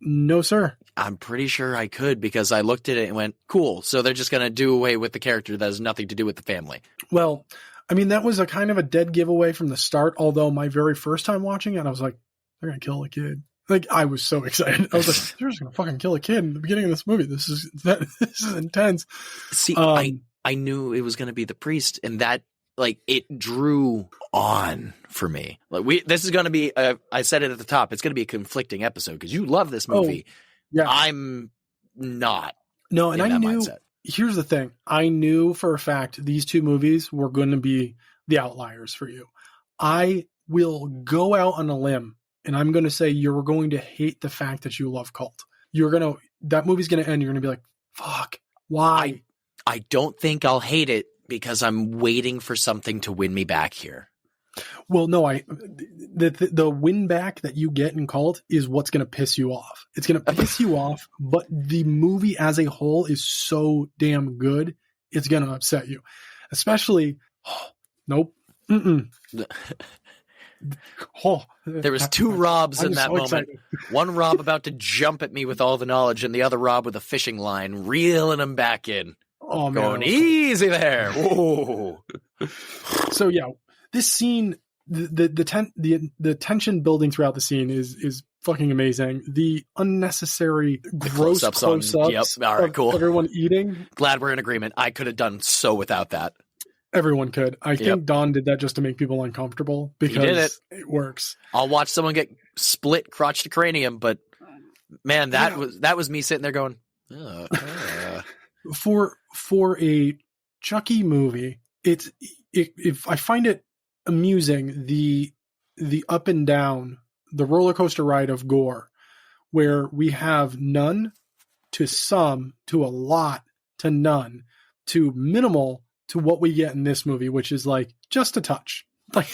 No, sir. I'm pretty sure I could, because I looked at it and went, cool. So they're just going to do away with the character that has nothing to do with the family. Well, I mean, that was a kind of a dead giveaway from the start. Although my very first time watching it, I was like, they're going to kill a kid. Like, I was so excited. I was like, they're just going to fucking kill a kid in the beginning of this movie. This is intense. See, I knew it was going to be the priest, and that, like, it drew on for me. Like, this is going to be, I said it at the top, it's going to be a conflicting episode because you love this movie. Oh, yeah. I'm not. No, and I knew mindset. here's the thing. I knew for a fact these two movies were going to be the outliers for you. I will go out on a limb and I'm going to say you're going to hate the fact that you love Cult. That movie's going to end. You're going to be like, fuck, why? I don't think I'll hate it because I'm waiting for something to win me back here. Well, no, the win back that you get in Cult is what's going to piss you off. It's going to piss you off, but the movie as a whole is so damn good, it's going to upset you. Especially, nope. There was two Robs in that moment. Excited. One Rob about to jump at me with all the knowledge, and the other Rob with a fishing line, reeling him back in. Oh, man. Going easy there. Whoa. So, yeah. This scene, the tension building throughout the scene is fucking amazing. The unnecessary gross close-ups yep. All right, cool. Everyone eating. Glad we're in agreement. I could have done so without that. Everyone could. I think Don did that just to make people uncomfortable because it works. I'll watch someone get split crotch to cranium, but man, that was me sitting there going, For a Chucky movie, if I find it amusing the up and down, the roller coaster ride of gore, where we have none to some to a lot to none to minimal to what we get in this movie, which is like just a touch. Like,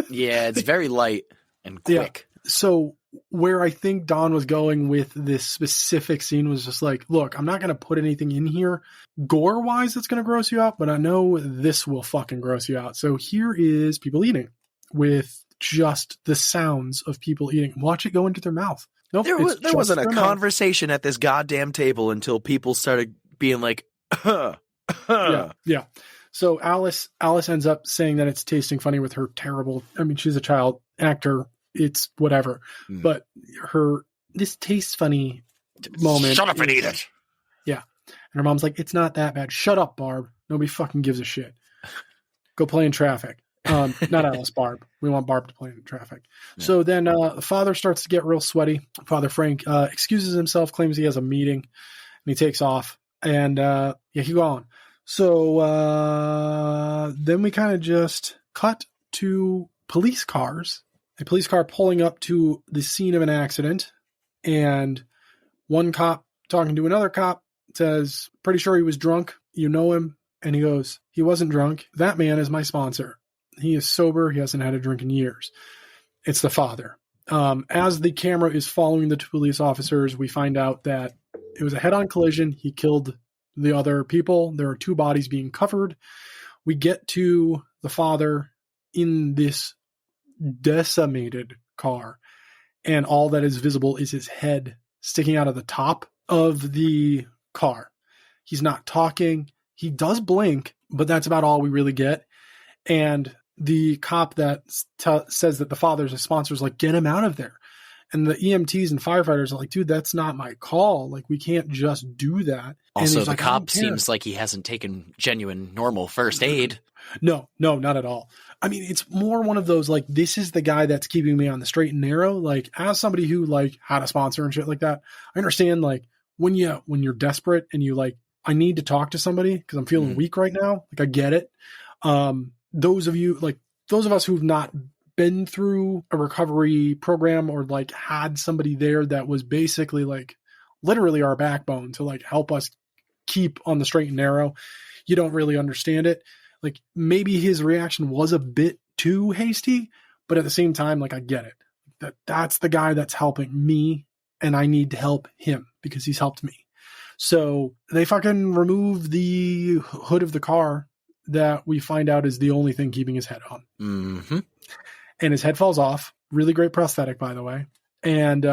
yeah, it's very light and quick. Yeah. So where I think Don was going with this specific scene was just like, look, I'm not going to put anything in here gore wise that's going to gross you out, but I know this will fucking gross you out. So here is people eating with just the sounds of people eating. Watch it go into their mouth. Nope, there wasn't a conversation at this goddamn table until people started being like, Yeah. So Alice ends up saying that it's tasting funny with her terrible, I mean, she's a child actor. It's whatever. But this tastes funny moment. Shut up and eat it. Yeah. And her mom's like, it's not that bad. Shut up, Barb. Nobody fucking gives a shit. Go play in traffic. Not Alice, Barb. We want Barb to play in traffic. Yeah. So then the father starts to get real sweaty. Father Frank excuses himself, claims he has a meeting, and he takes off. And keep going. So then we kind of just cut to police cars. A police car pulling up to the scene of an accident, and one cop talking to another cop says, pretty sure he was drunk. You know him? And he goes, he wasn't drunk. That man is my sponsor. He is sober. He hasn't had a drink in years. It's the father. As the camera is following the two police officers, we find out that it was a head-on collision. He killed the other people. There are two bodies being covered. We get to the father in this decimated car, and all that is visible is his head sticking out of the top of the car. He's not talking. He does blink, but that's about all we really get. And the cop that says that the father's a sponsor is like, get him out of there. And the EMTs and firefighters are like, dude, that's not my call. Like, we can't just do that. Also, the like, cop seems like he hasn't taken genuine, normal first aid. No, not at all. I mean, it's more one of those, like, this is the guy that's keeping me on the straight and narrow. Like, as somebody who, like, had a sponsor and shit like that, I understand, like, when you're desperate and you, like, I need to talk to somebody because I'm feeling weak right now. Like, I get it. Those of us who've not been through a recovery program or like had somebody there that was basically like literally our backbone to like help us keep on the straight and narrow, you don't really understand it. Like, maybe his reaction was a bit too hasty, but at the same time, like, I get it. That's the guy that's helping me, and I need to help him because he's helped me. So they fucking remove the hood of the car that we find out is the only thing keeping his head on. Mm-hmm. And his head falls off. Really great prosthetic, by the way. And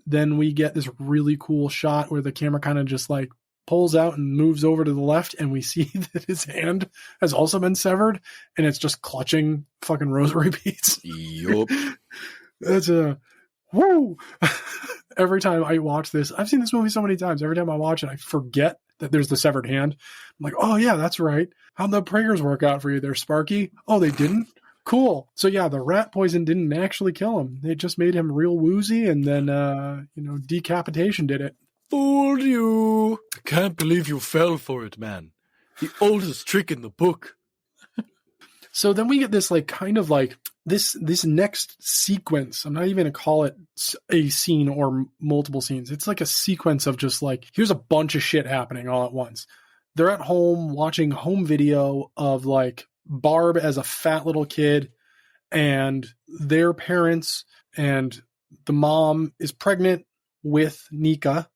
then we get this really cool shot where the camera kind of just like pulls out and moves over to the left, and we see that his hand has also been severed, and it's just clutching fucking rosary beads. Yup. That's a woo. Every time I watch this, I've seen this movie so many times. Every time I watch it, I forget that there's the severed hand. I'm like, oh yeah, that's right. How'd the prayers work out for you there, Sparky? Oh, they didn't? Cool. So yeah, the rat poison didn't actually kill him. They just made him real woozy, and then decapitation did it. fooled you. I can't believe you fell for it, man. The oldest trick in the book. So then we get this like kind of like this next sequence. I'm not even going to call it a scene or multiple scenes. It's like a sequence of just like, here's a bunch of shit happening all at once. They're at home watching home video of like Barb as a fat little kid and their parents, and the mom is pregnant with Nika.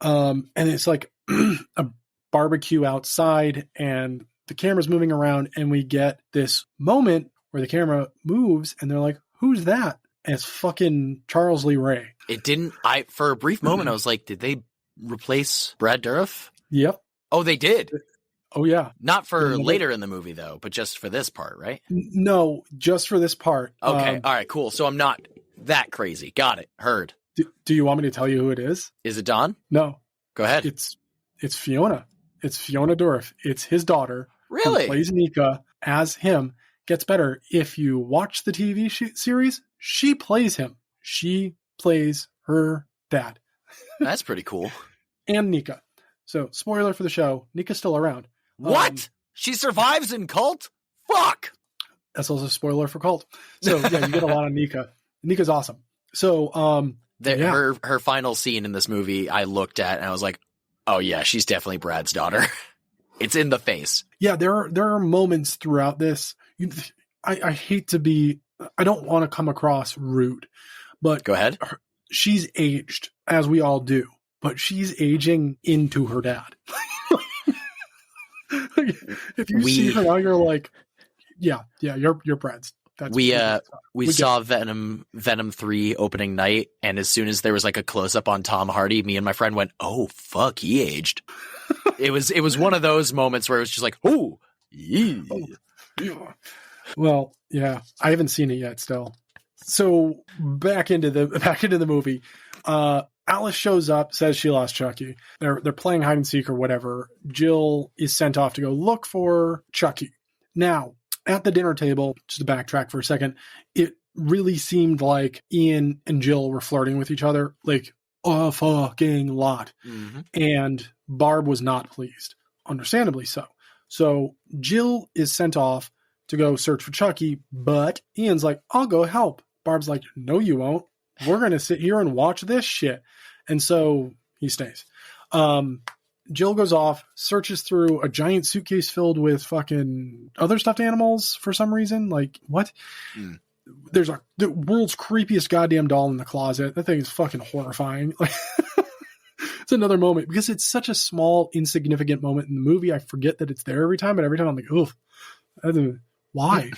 And it's like a barbecue outside and the camera's moving around, and we get this moment where the camera moves and they're like, who's that? And it's fucking Charles Lee Ray. It didn't, for a brief moment, I was like, did they replace Brad Dourif? Yep. Oh, they did. Oh, yeah. Not for later in the movie, though, but just for this part, right? No, just for this part. Okay. All right, cool. So I'm not that crazy. Got it. Heard. Do you want me to tell you who it is? Is it Don? No. Go ahead. It's Fiona. It's Fiona Dourif. It's his daughter. Really? Who plays Nika as him. Gets better. If you watch the TV series, she plays him. She plays her dad. That's pretty cool. And Nika. So, spoiler for the show, Nika's still around. What? She survives in Cult? Fuck! That's also a spoiler for Cult. So, yeah, you get a lot of Nika. Nika's awesome. So, her final scene in this movie, I looked at and I was like, oh yeah, she's definitely Brad's daughter. It's in the face. Yeah, there are moments throughout this. I hate to be, I don't want to come across rude, but go ahead. She's aged, as we all do, but she's aging into her dad. If you see her now, you're like, yeah, you're Brad's. We saw Venom 3 opening night, and as soon as there was like a close up on Tom Hardy, me and my friend went, "Oh fuck, he aged." It was one of those moments where it was just like, "Oh, yeah." Well, yeah, I haven't seen it yet. Still, so back into the movie. Alice shows up, says she lost Chucky. They're playing hide and seek or whatever. Jill is sent off to go look for Chucky. Now, at the dinner table, just to backtrack for a second, it really seemed like Ian and Jill were flirting with each other, like a fucking lot. Mm-hmm. And Barb was not pleased, understandably so. So Jill is sent off to go search for Chucky, but Ian's like, I'll go help. Barb's like, no, you won't. We're going to sit here and watch this shit. And so he stays. Jill goes off, searches through a giant suitcase filled with fucking other stuffed animals for some reason. Like, what? Mm. There's the world's creepiest goddamn doll in the closet. That thing is fucking horrifying. It's another moment because it's such a small, insignificant moment in the movie. I forget that it's there every time, but every time I'm like, oof. Why?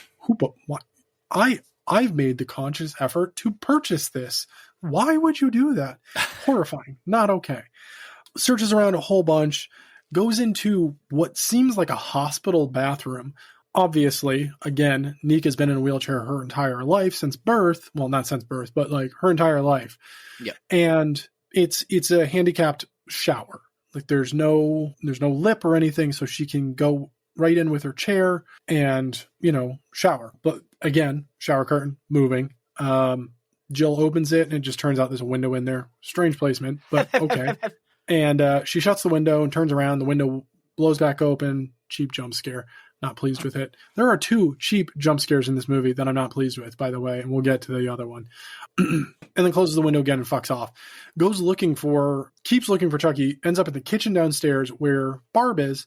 Why? I've made the conscious effort to purchase this. Why would you do that? Horrifying. Not okay. Searches around a whole bunch, goes into what seems like a hospital bathroom. Obviously, again, Nika's been in a wheelchair her entire life since birth. Well, not since birth, but like her entire life. Yeah. And it's a handicapped shower. Like there's no lip or anything, so she can go right in with her chair and, shower. But again, shower curtain moving. Jill opens it and it just turns out there's a window in there. Strange placement, but okay. And she shuts the window and turns around. The window blows back open. Cheap jump scare. Not pleased with it. There are 2 cheap jump scares in this movie that I'm not pleased with, by the way, and we'll get to the other one. And then closes the window again and fucks off. Keeps looking for Chucky, ends up at the kitchen downstairs where Barb is,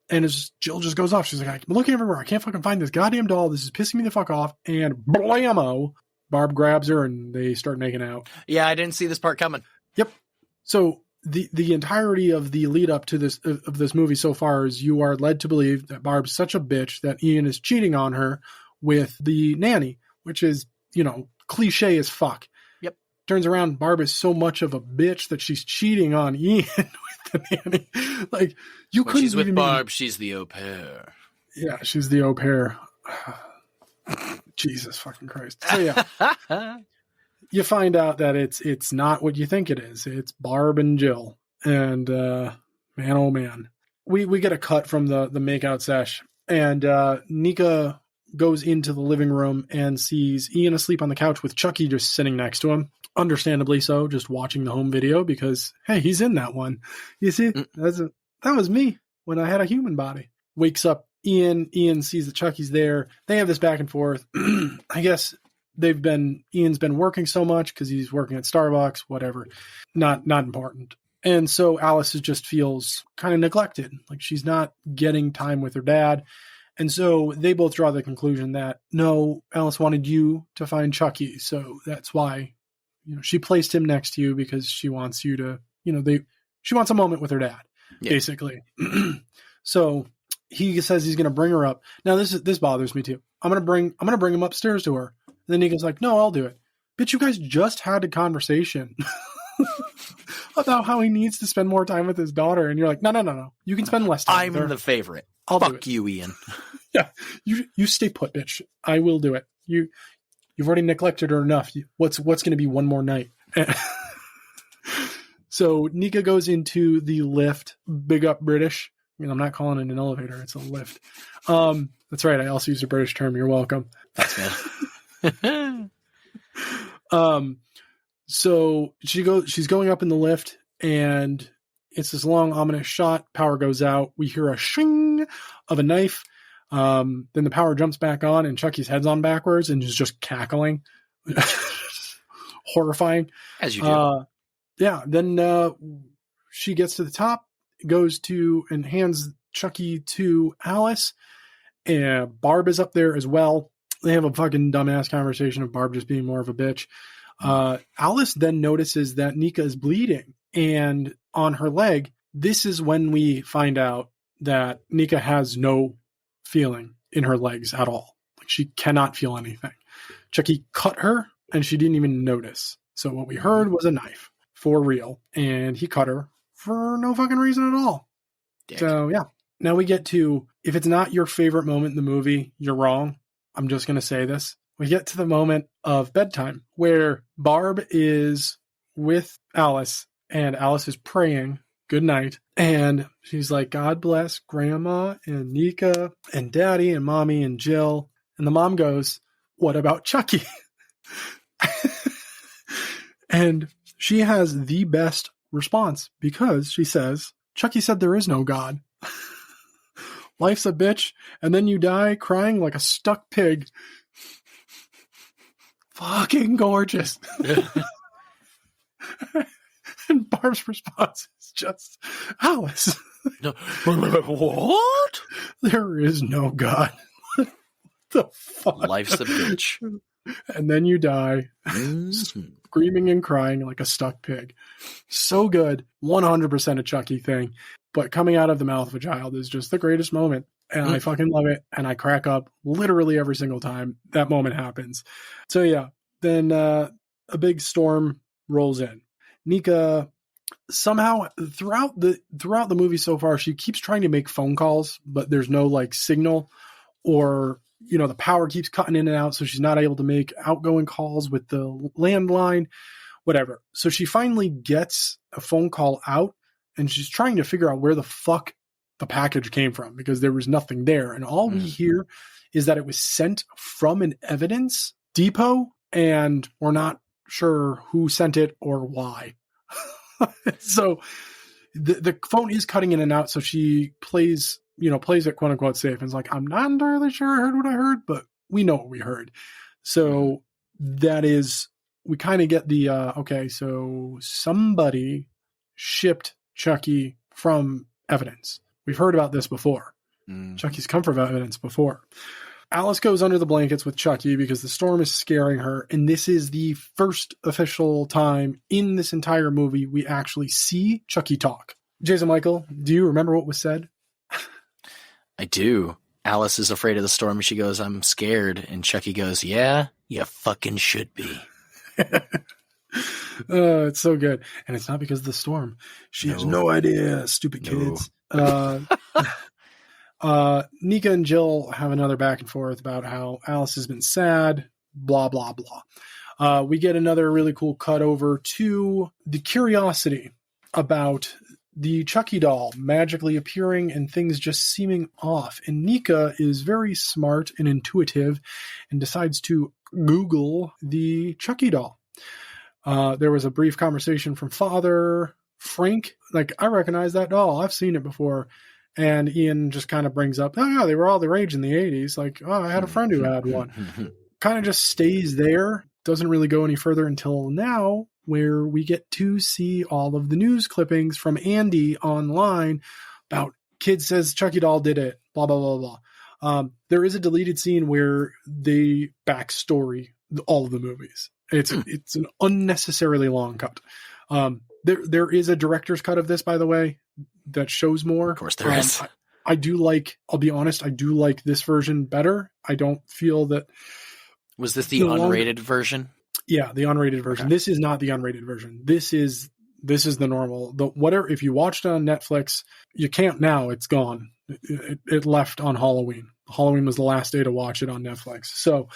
and Jill just goes off. She's like, I'm looking everywhere. I can't fucking find this goddamn doll. This is pissing me the fuck off. And blammo, Barb grabs her and they start making out. Yeah, I didn't see this part coming. Yep. So the entirety of the lead up to this movie so far is you are led to believe that Barb's such a bitch that Ian is cheating on her with the nanny, which is, cliche as fuck. Yep. Turns around, Barb is so much of a bitch that she's cheating on Ian with the nanny. Like, you couldn't. She's with Barb, she's the au pair. Yeah, she's the au pair. Jesus fucking Christ. So yeah. You find out that it's not what you think it is. It's Barb and Jill. And man, oh man. We get a cut from the makeout sesh. And Nika goes into the living room and sees Ian asleep on the couch with Chucky just sitting next to him. understandably so, just watching the home video because, hey, he's in that one. You see, that was me when I had a human body. Wakes up Ian. Ian sees that Chucky's there. They have this back and forth. I guess Ian's been working so much because he's working at Starbucks, whatever. Not important. And so Alice just feels kind of neglected. Like she's not getting time with her dad. And so they both draw the conclusion that, no, Alice wanted you to find Chucky. So that's why, she placed him next to you because she wants you to, she wants a moment with her dad, basically. So he says he's going to bring her up. Now this bothers me too. I'm going to bring him upstairs to her. And then Nika's like, no, I'll do it. Bitch, you guys just had a conversation about how he needs to spend more time with his daughter. And you're like, no. You can spend less time with her. I'm the favorite. I'll do Fuck it. you, Ian. Yeah, you stay put, bitch. I will do it. You've already neglected her enough. What's going to be one more night? So Nika goes into the lift. Big up British. I'm not calling it an elevator. It's a lift. That's right. I also used a British term. You're welcome. That's good. So she's going up in the lift, and it's this long, ominous shot. Power goes out. We hear a shing of a knife. Then the power jumps back on, and Chucky's head's on backwards and is just cackling. Horrifying. As you do. Yeah. Then she gets to the top, goes to and hands Chucky to Alice. And Barb is up there as well. They have a fucking dumbass conversation of Barb just being more of a bitch. Alice then notices that Nika is bleeding, and on her leg, this is when we find out that Nika has no feeling in her legs at all. Like she cannot feel anything. Chucky cut her, and she didn't even notice. So what we heard was a knife, for real, and he cut her for no fucking reason at all. Dick. So yeah. Now we get to, if it's not your favorite moment in the movie, you're wrong. I'm just going to say this. We get to the moment of bedtime where Barb is with Alice and Alice is praying good night. And she's like, God bless Grandma and Nika and Daddy and Mommy and Jill. And the mom goes, what about Chucky? And she has the best response because she says, Chucky said there is no God. Life's a bitch, and then you die crying like a stuck pig. Fucking gorgeous. And Barb's response is just, Alice. No. What? There is no God. What the fuck? Life's a bitch. And then you die, screaming and crying like a stuck pig. So good. 100% a Chucky thing. But coming out of the mouth of a child is just the greatest moment. And I fucking love it. And I crack up literally every single time that moment happens. So yeah, then a big storm rolls in. Nika somehow throughout the movie so far, she keeps trying to make phone calls, but there's no like signal, or the power keeps cutting in and out. So she's not able to make outgoing calls with the landline, whatever. So she finally gets a phone call out, and she's trying to figure out where the fuck the package came from because there was nothing there. And all we hear is that it was sent from an evidence depot, and we're not sure who sent it or why. So the phone is cutting in and out. So she plays it quote unquote safe. And it's like, I'm not entirely sure I heard what I heard, but we know what we heard. So that is, we kind of get the, okay, so somebody shipped Chucky from evidence. We've heard about this before. Chucky's come from evidence before. Alice goes under the blankets with Chucky because the storm is scaring her. And this is the first official time in this entire movie we actually see Chucky talk. Jason Michael, do you remember what was said? I do. Alice is afraid of the storm. She goes, I'm scared. And Chucky goes, yeah, you fucking should be. It's so good. And it's not because of the storm. She has no idea. Stupid kids. Nika and Jill have another back and forth about how Alice has been sad, blah, blah, blah. We get another really cool cut over to the curiosity about the Chucky doll magically appearing and things just seeming off. And Nika is very smart and intuitive and decides to Google the Chucky doll. There was a brief conversation from Father Frank. Like, I recognize that doll. I've seen it before. And Ian just kind of brings up, oh, yeah, they were all the rage in the 80s. Like, oh, I had a friend who had one. Kind of just stays there. Doesn't really go any further until now, where we get to see all of the news clippings from Andy online about kid says Chucky doll did it, blah, blah, blah, blah. There is a deleted scene where they backstory all of the movies. It's an unnecessarily long cut. There is a director's cut of this, by the way, that shows more. Of course there is. I do like, I'll be honest, I do like this version better. I don't feel that. Was this the unrated version? Yeah, the unrated version. Okay. This is not the unrated version. This is the normal. If you watched it on Netflix, you can't now. It's gone. It left on Halloween. Halloween was the last day to watch it on Netflix. So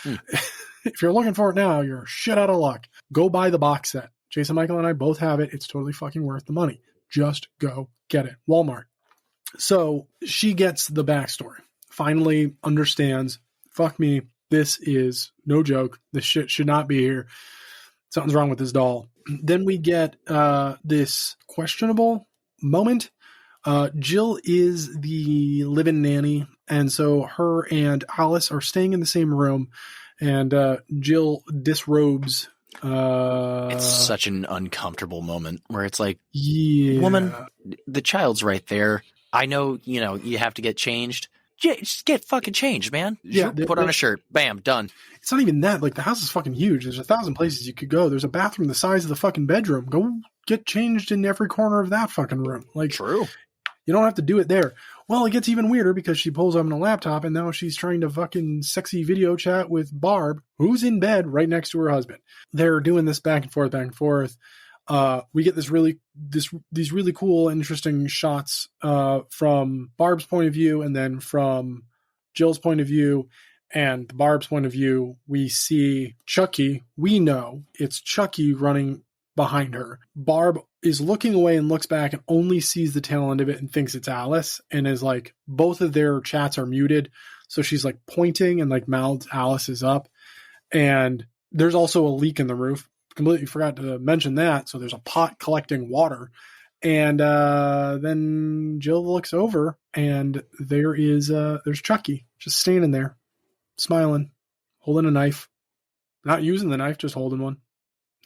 if you're looking for it now, you're shit out of luck. Go buy the box set. Jason, Michael, and I both have it. It's totally fucking worth the money. Just go get it. Walmart. So she gets the backstory. Finally understands, fuck me, this is no joke. This shit should not be here. Something's wrong with this doll. Then we get this questionable moment. Jill is the live-in nanny, and so her and Alice are staying in the same room, and Jill disrobes. It's such an uncomfortable moment where it's like, yeah, woman, the child's right there. I know, you have to get changed. Just get fucking changed, man. Yeah, put on a shirt. Bam, done. It's not even that. Like, the house is fucking huge. There's 1,000 places you could go. There's a bathroom the size of the fucking bedroom. Go get changed in every corner of that fucking room. Like, true. You don't have to do it there. Well, it gets even weirder because she pulls up on a laptop and now she's trying to fucking sexy video chat with Barb, who's in bed right next to her husband. They're doing this back and forth, back and forth. We get these really cool, interesting shots from Barb's point of view and then from Jill's point of view. And Barb's point of view, we see Chucky. We know it's Chucky running behind her. Barb is looking away and looks back and only sees the tail end of it and thinks it's Alice, and is like, both of their chats are muted. So she's like pointing and like mouths Alice is up. And there's also a leak in the roof. Completely forgot to mention that. So there's a pot collecting water. And then Jill looks over and there's Chucky just standing there, smiling, holding a knife, not using the knife, just holding one.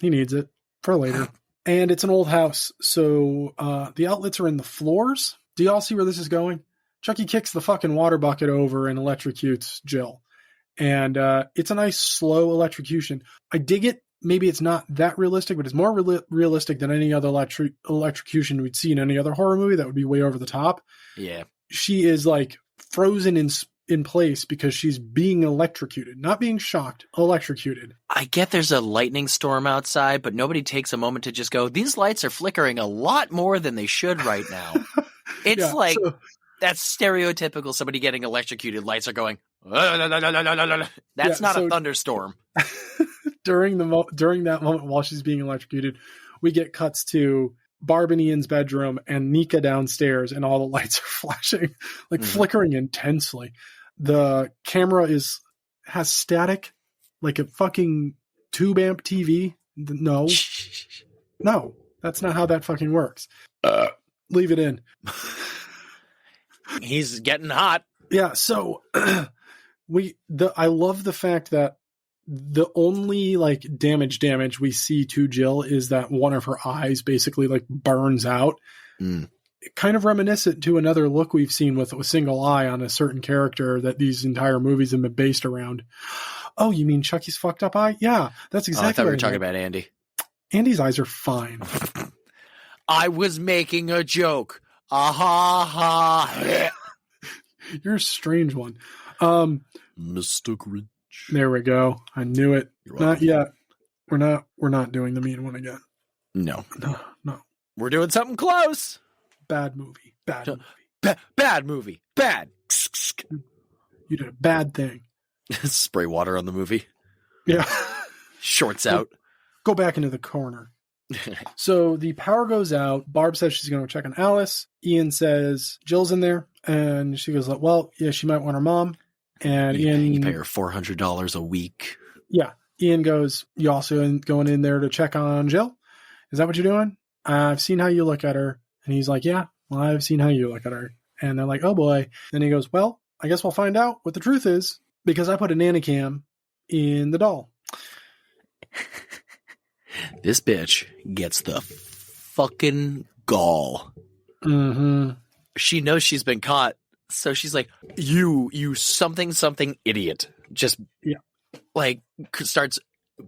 He needs it for later. And it's an old house. So the outlets are in the floors. Do y'all see where this is going? Chucky kicks the fucking water bucket over and electrocutes Jill. And it's a nice slow electrocution. I dig it. Maybe it's not that realistic, but it's more realistic than any other electrocution we'd see in any other horror movie that would be way over the top. Yeah. She is like frozen in place because she's being electrocuted, not being shocked, electrocuted. I get there's a lightning storm outside, but nobody takes a moment to just go, these lights are flickering a lot more than they should right now. It's that's stereotypical somebody getting electrocuted. Lights are going, that's not a thunderstorm. During that moment while she's being electrocuted, we get cuts to Barb and Ian's bedroom and Nika downstairs, and all the lights are flashing, like flickering intensely. The camera has static, like a fucking tube amp TV. No, that's not how that fucking works. Leave it in. He's getting hot. Yeah. So I love the fact that the only like damage we see to Jill is that one of her eyes basically like burns out. Kind of reminiscent to another look we've seen with a single eye on a certain character that these entire movies have been based around. Oh, you mean Chucky's fucked up eye? Yeah, that's exactly. I thought we were talking about Andy. Andy's eyes are fine. I was making a joke. Ha. You're a strange one. Mr. Grinch. There we go. I knew it. Not yet. We're not doing the mean one again. No. We're doing something close. Bad movie. Bad movie. Bad. You did a bad thing. Spray water on the movie. Yeah. Shorts out. Go back into the corner. So the power goes out. Barb says she's going to check on Alice. Ian says Jill's in there. And she goes, well, yeah, she might want her mom. And Ian, you pay her $400 a week. Yeah. Ian goes, you also going in there to check on Jill? Is that what you're doing? I've seen how you look at her. And he's like, yeah, well, I've seen how you look at her. And they're like, oh boy. Then he goes, well, I guess we'll find out what the truth is because I put a nanny cam in the doll. This bitch gets the fucking gall. Mm-hmm. She knows she's been caught. So she's like, you something idiot. Just like starts,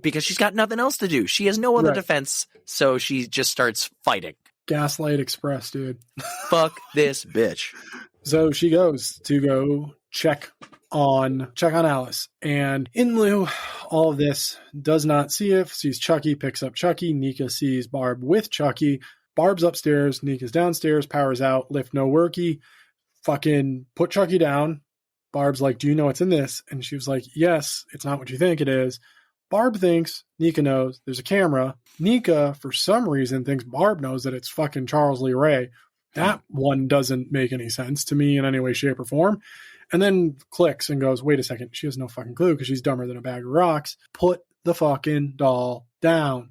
because she's got nothing else to do. She has no other defense. So she just starts fighting. Gaslight Express, dude. Fuck this bitch. So she goes to go check on Alice. And in lieu, all of this, does not see it, sees Chucky, picks up Chucky. Nika sees Barb with Chucky. Barb's upstairs, Nika's downstairs, powers out, lift no worky. Fucking put Chucky down. Barb's like, do you know what's in this? And she was like, yes, it's not what you think it is. Barb thinks Nika knows there's a camera. Nika, for some reason, thinks Barb knows that it's fucking Charles Lee Ray. That one doesn't make any sense to me in any way, shape, or form. And then clicks and goes, wait a second. She has no fucking clue because she's dumber than a bag of rocks. Put the fucking doll down.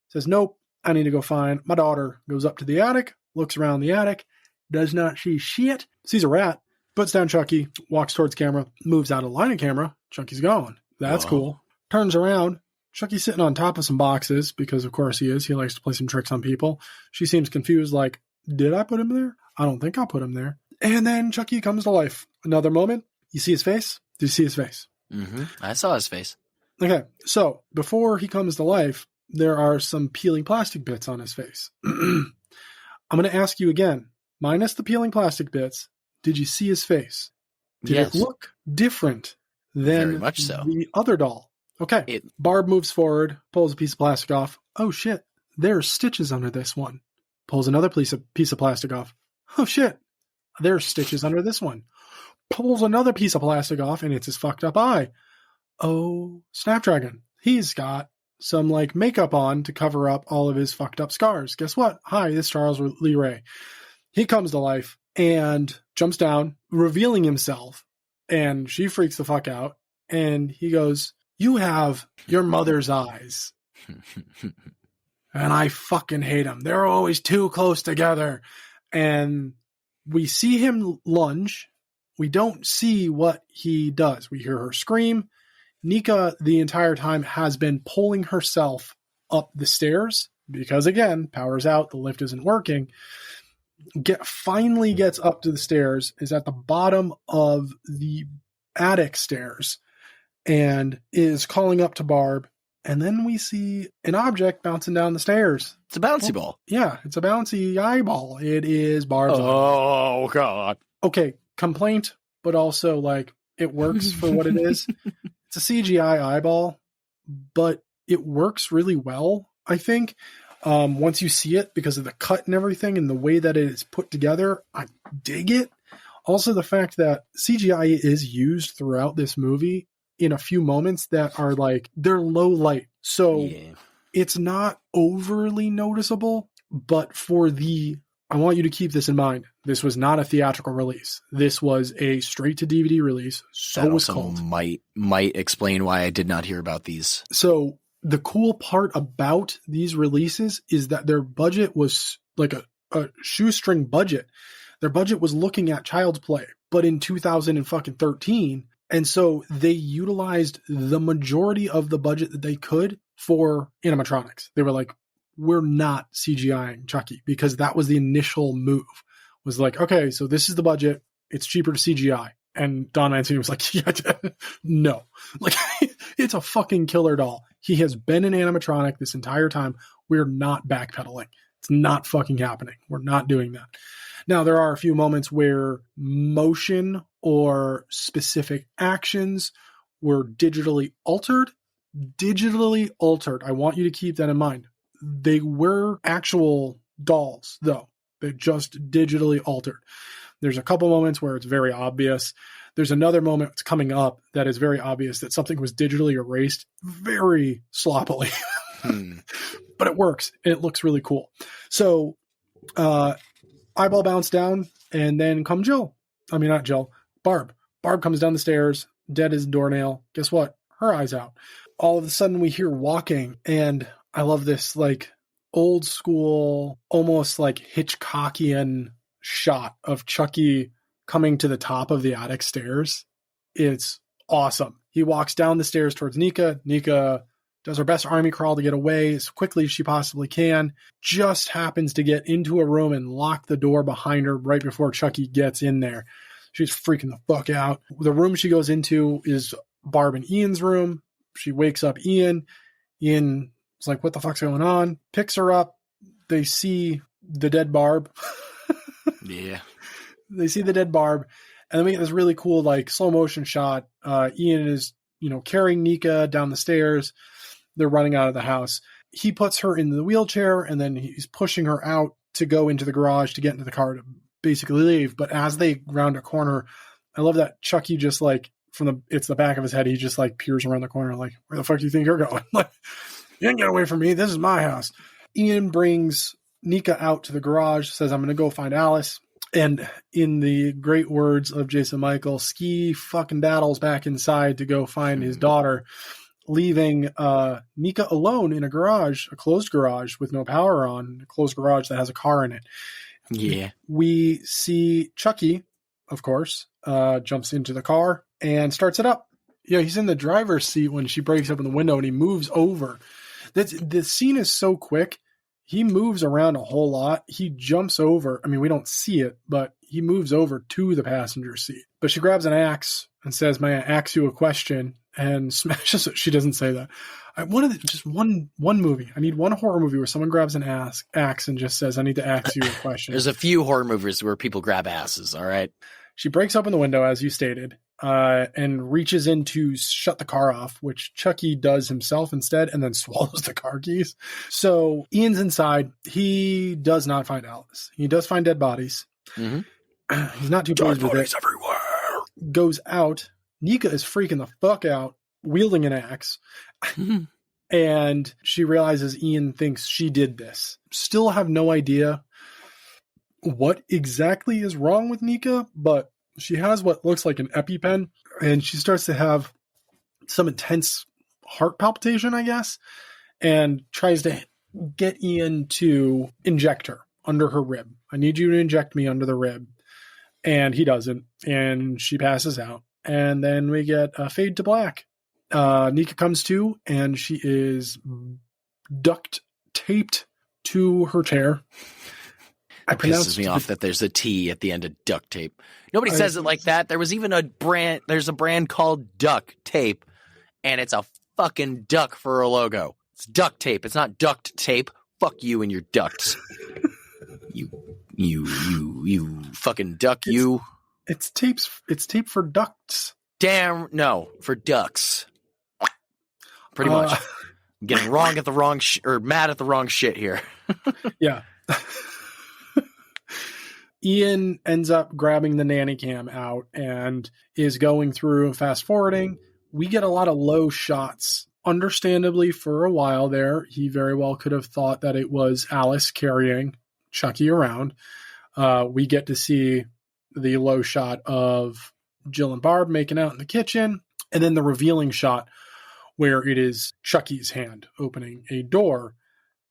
Says, nope, I need to go find my daughter. Goes up to the attic, looks around the attic, does not see shit, sees a rat, puts down Chucky, walks towards camera, moves out of line of camera. Chucky's gone. That's cool. Turns around. Chucky's sitting on top of some boxes because, of course, he is. He likes to play some tricks on people. She seems confused, like, did I put him there? I don't think I put him there. And then Chucky comes to life. Another moment. You see his face? Did you see his face? Mm-hmm. I saw his face. Okay, so before he comes to life, there are some peeling plastic bits on his face. I'm going to ask you again, minus the peeling plastic bits, did you see his face? Did it look different than Very much so. The other doll? Okay, Barb moves forward, pulls a piece of plastic off. Oh shit, there's stitches under this one. Pulls another piece of plastic off. Oh shit, there's stitches under this one. Pulls another piece of plastic off, and it's his fucked up eye. Oh, Snapdragon. He's got some like makeup on to cover up all of his fucked up scars. Guess what? Hi, this is Charles Lee Ray. He comes to life and jumps down, revealing himself, and she freaks the fuck out. And he goes, you have your mother's eyes. And I fucking hate them. They're always too close together. And we see him lunge. We don't see what he does. We hear her scream. Nika, the entire time, has been pulling herself up the stairs because, again, power's out. The lift isn't working. Finally gets up to the stairs, is at the bottom of the attic stairs, and is calling up to Barb. And then we see an object bouncing down the stairs. It's a bouncy ball. Yeah, it's a bouncy eyeball. It is Barb's eyeball. Oh, God. Okay, complaint, but also, like, it works for what it is. It's a CGI eyeball, but it works really well, I think. Once you see it, because of the cut and everything and the way that it is put together, I dig it. Also, the fact that CGI is used throughout this movie in a few moments that are like, they're low light. So it's not overly noticeable, but I want you to keep this in mind. This was not a theatrical release. This was a straight to DVD release. So that was also called. might explain why I did not hear about these. So the cool part about these releases is that their budget was like a shoestring budget. Their budget was looking at Child's Play, but in 2013. And so they utilized the majority of the budget that they could for animatronics. They were like, we're not CGIing Chucky, because that was the initial move. Was like, okay, so this is the budget. It's cheaper to CGI. And Don Mancini was like, yeah, no. Like, it's a fucking killer doll. He has been an animatronic this entire time. We're not backpedaling. It's not fucking happening. We're not doing that. Now, there are a few moments where motion or specific actions were digitally altered. Digitally altered. I want you to keep that in mind. They were actual dolls, though. They just digitally altered. There's a couple moments where it's very obvious. There's another moment that's coming up that is very obvious that something was digitally erased very sloppily. But it works, and it looks really cool. So, eyeball bounced down, and then come Jill. I mean, not Jill. Barb. Barb comes down the stairs, dead as a doornail. Guess what? her eyes out. All of a sudden we hear walking, and I love this like old school, almost like Hitchcockian shot of Chucky coming to the top of the attic stairs. It's awesome. He walks down the stairs towards Nika. Nika does her best army crawl to get away as quickly as she possibly can. Just happens to get into a room and lock the door behind her right before Chucky gets in there. She's freaking the fuck out. The room she goes into is Barb and Ian's room. She wakes up Ian. Ian is like, what the fuck's going on? Picks her up. They see the dead Barb. Yeah. They see the dead Barb. And then we get this really cool, like, slow motion shot. Ian is, carrying Nika down the stairs. They're running out of the house. He puts her in the wheelchair, and then he's pushing her out to go into the garage to get into the car to basically leave. But as they round a corner, I love that Chucky just, like, it's the back of his head. He just, like, peers around the corner, like, where the fuck do you think you're going? Like, you can get away from me. This is my house. Ian brings Nika out to the garage, says, I'm going to go find Alice. And in the great words of Jason Michael, ski fucking daddles back inside to go find his daughter, leaving Nika alone in a garage, a closed garage with no power on, a closed garage that has a car in it. Yeah. We see Chucky, of course, jumps into the car and starts it up. Yeah, he's in the driver's seat when she breaks open the window and he moves over. The scene is so quick. He moves around a whole lot. He jumps over. I mean, we don't see it, but he moves over to the passenger seat. But she grabs an axe and says, may I ask you a question? And smashes it. She doesn't say that. I wanted just one movie. I need one horror movie where someone grabs an axe and just says, I need to ask you a question. There's a few horror movies where people grab asses, all right? She breaks open the window, as you stated, and reaches in to shut the car off, which Chucky does himself instead, and then swallows the car keys. So Ian's inside. He does not find Alice. He does find dead bodies. Mm-hmm. He's not too pleased with it. Everywhere. Goes out. Nika is freaking the fuck out, wielding an axe. Mm-hmm. And she realizes Ian thinks she did this. Still have no idea what exactly is wrong with Nika, but she has what looks like an EpiPen, and she starts to have some intense heart palpitation, I guess, and tries to get Ian to inject her under her rib. I need you to inject me under the rib. And he doesn't, and she passes out. And then we get a fade to black. Nika comes to, and she is duct taped to her chair. It pisses me off that there's a T at the end of duct tape. Nobody says it like that. There was even there's a brand called Duck Tape, and it's a fucking duck for a logo. It's duct tape. It's not duct tape. Fuck you and your ducts. you fucking duck, you. It's tape for ducts. Damn, no, for ducks. Pretty much. I'm getting wrong at the wrong or mad at the wrong shit here. Yeah. Ian ends up grabbing the nanny cam out and is going through and fast forwarding. We get a lot of low shots. Understandably, for a while there, he very well could have thought that it was Alice carrying Chucky around. We get to see the low shot of Jill and Barb making out in the kitchen, and then the revealing shot where it is Chucky's hand opening a door.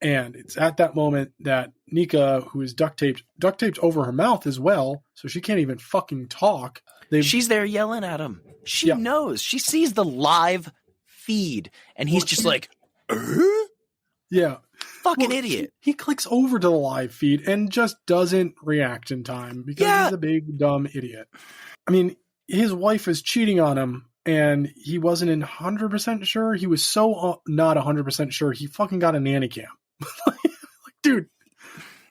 And it's at that moment that Nika, who is duct taped over her mouth as well, so she can't even fucking talk. She's there yelling at him. She knows. She sees the live feed, and he's just like, yeah. Fucking idiot. He clicks over to the live feed and just doesn't react in time because he's a big, dumb idiot. I mean, his wife is cheating on him, and he wasn't 100% sure. He was so not 100% sure, he fucking got a nanny cam. Like, dude.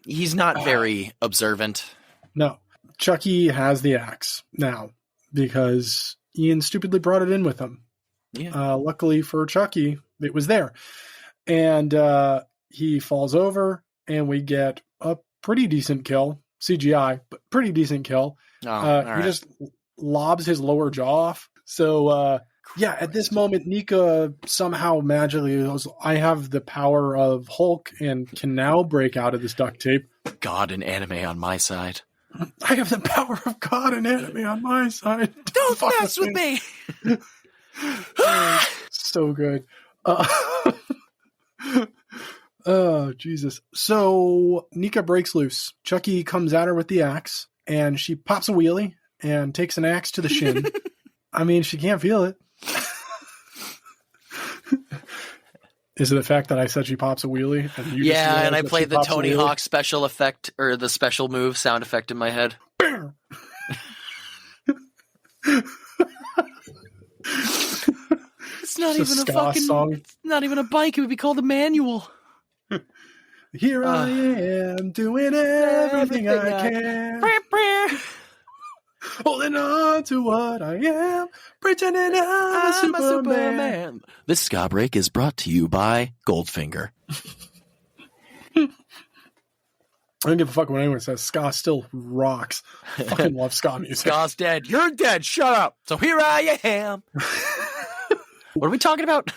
He's not very observant. No. Chucky has the axe now because Ian stupidly brought it in with him. Yeah. Luckily for Chucky, it was there. And he falls over, and we get a pretty decent kill. CGI, but pretty decent kill. He just lobs his lower jaw off. So, at this moment, Nika somehow magically goes, I have the power of Hulk and can now break out of this duct tape. God and anime on my side. I have the power of God and anime on my side. Don't mess with me! So good. Oh, Jesus. So Nika breaks loose. Chucky comes at her with the axe, and she pops a wheelie and takes an axe to the shin. I mean, she can't feel it. Is it the fact that I said she pops a wheelie? And you yeah, and I played the Tony Hawk special effect, or the special move sound effect in my head. It's not even a fucking song. It's not even a bike. It would be called a manual. Here I am doing everything I can. Holding on to what I am, pretending I'm a Superman. This ska break is brought to you by Goldfinger. I don't give a fuck what anyone says. Ska still rocks. I fucking love ska music. Ska's dead. You're dead. Shut up. So here I am. What are we talking about?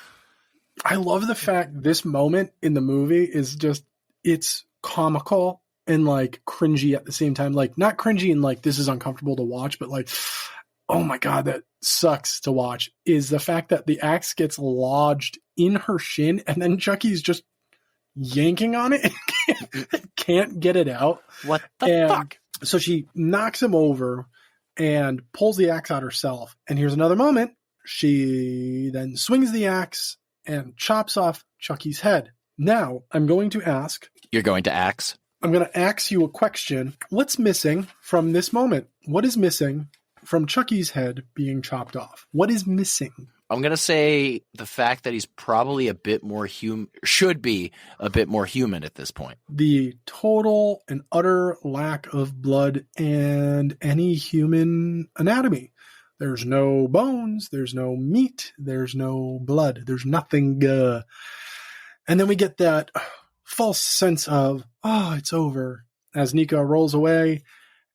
I love the fact this moment in the movie is just, it's comical and like cringy at the same time. Like not cringy and like this is uncomfortable to watch, but like, oh my God, that sucks to watch, is the fact that the axe gets lodged in her shin and then Chucky's just yanking on it and can't get it out. What the fuck? So she knocks him over and pulls the axe out herself. And here's another moment. She then swings the axe and chops off Chucky's head. Now, I'm going to ask... You're going to axe? I'm going to ask you a question. What's missing from this moment? What is missing from Chucky's head being chopped off? What is missing? I'm going to say the fact that he's probably a bit more should be a bit more human at this point. The total and utter lack of blood and any human anatomy. There's no bones, there's no meat, there's no blood, there's nothing. And then we get that false sense of, oh, it's over, as Nika rolls away,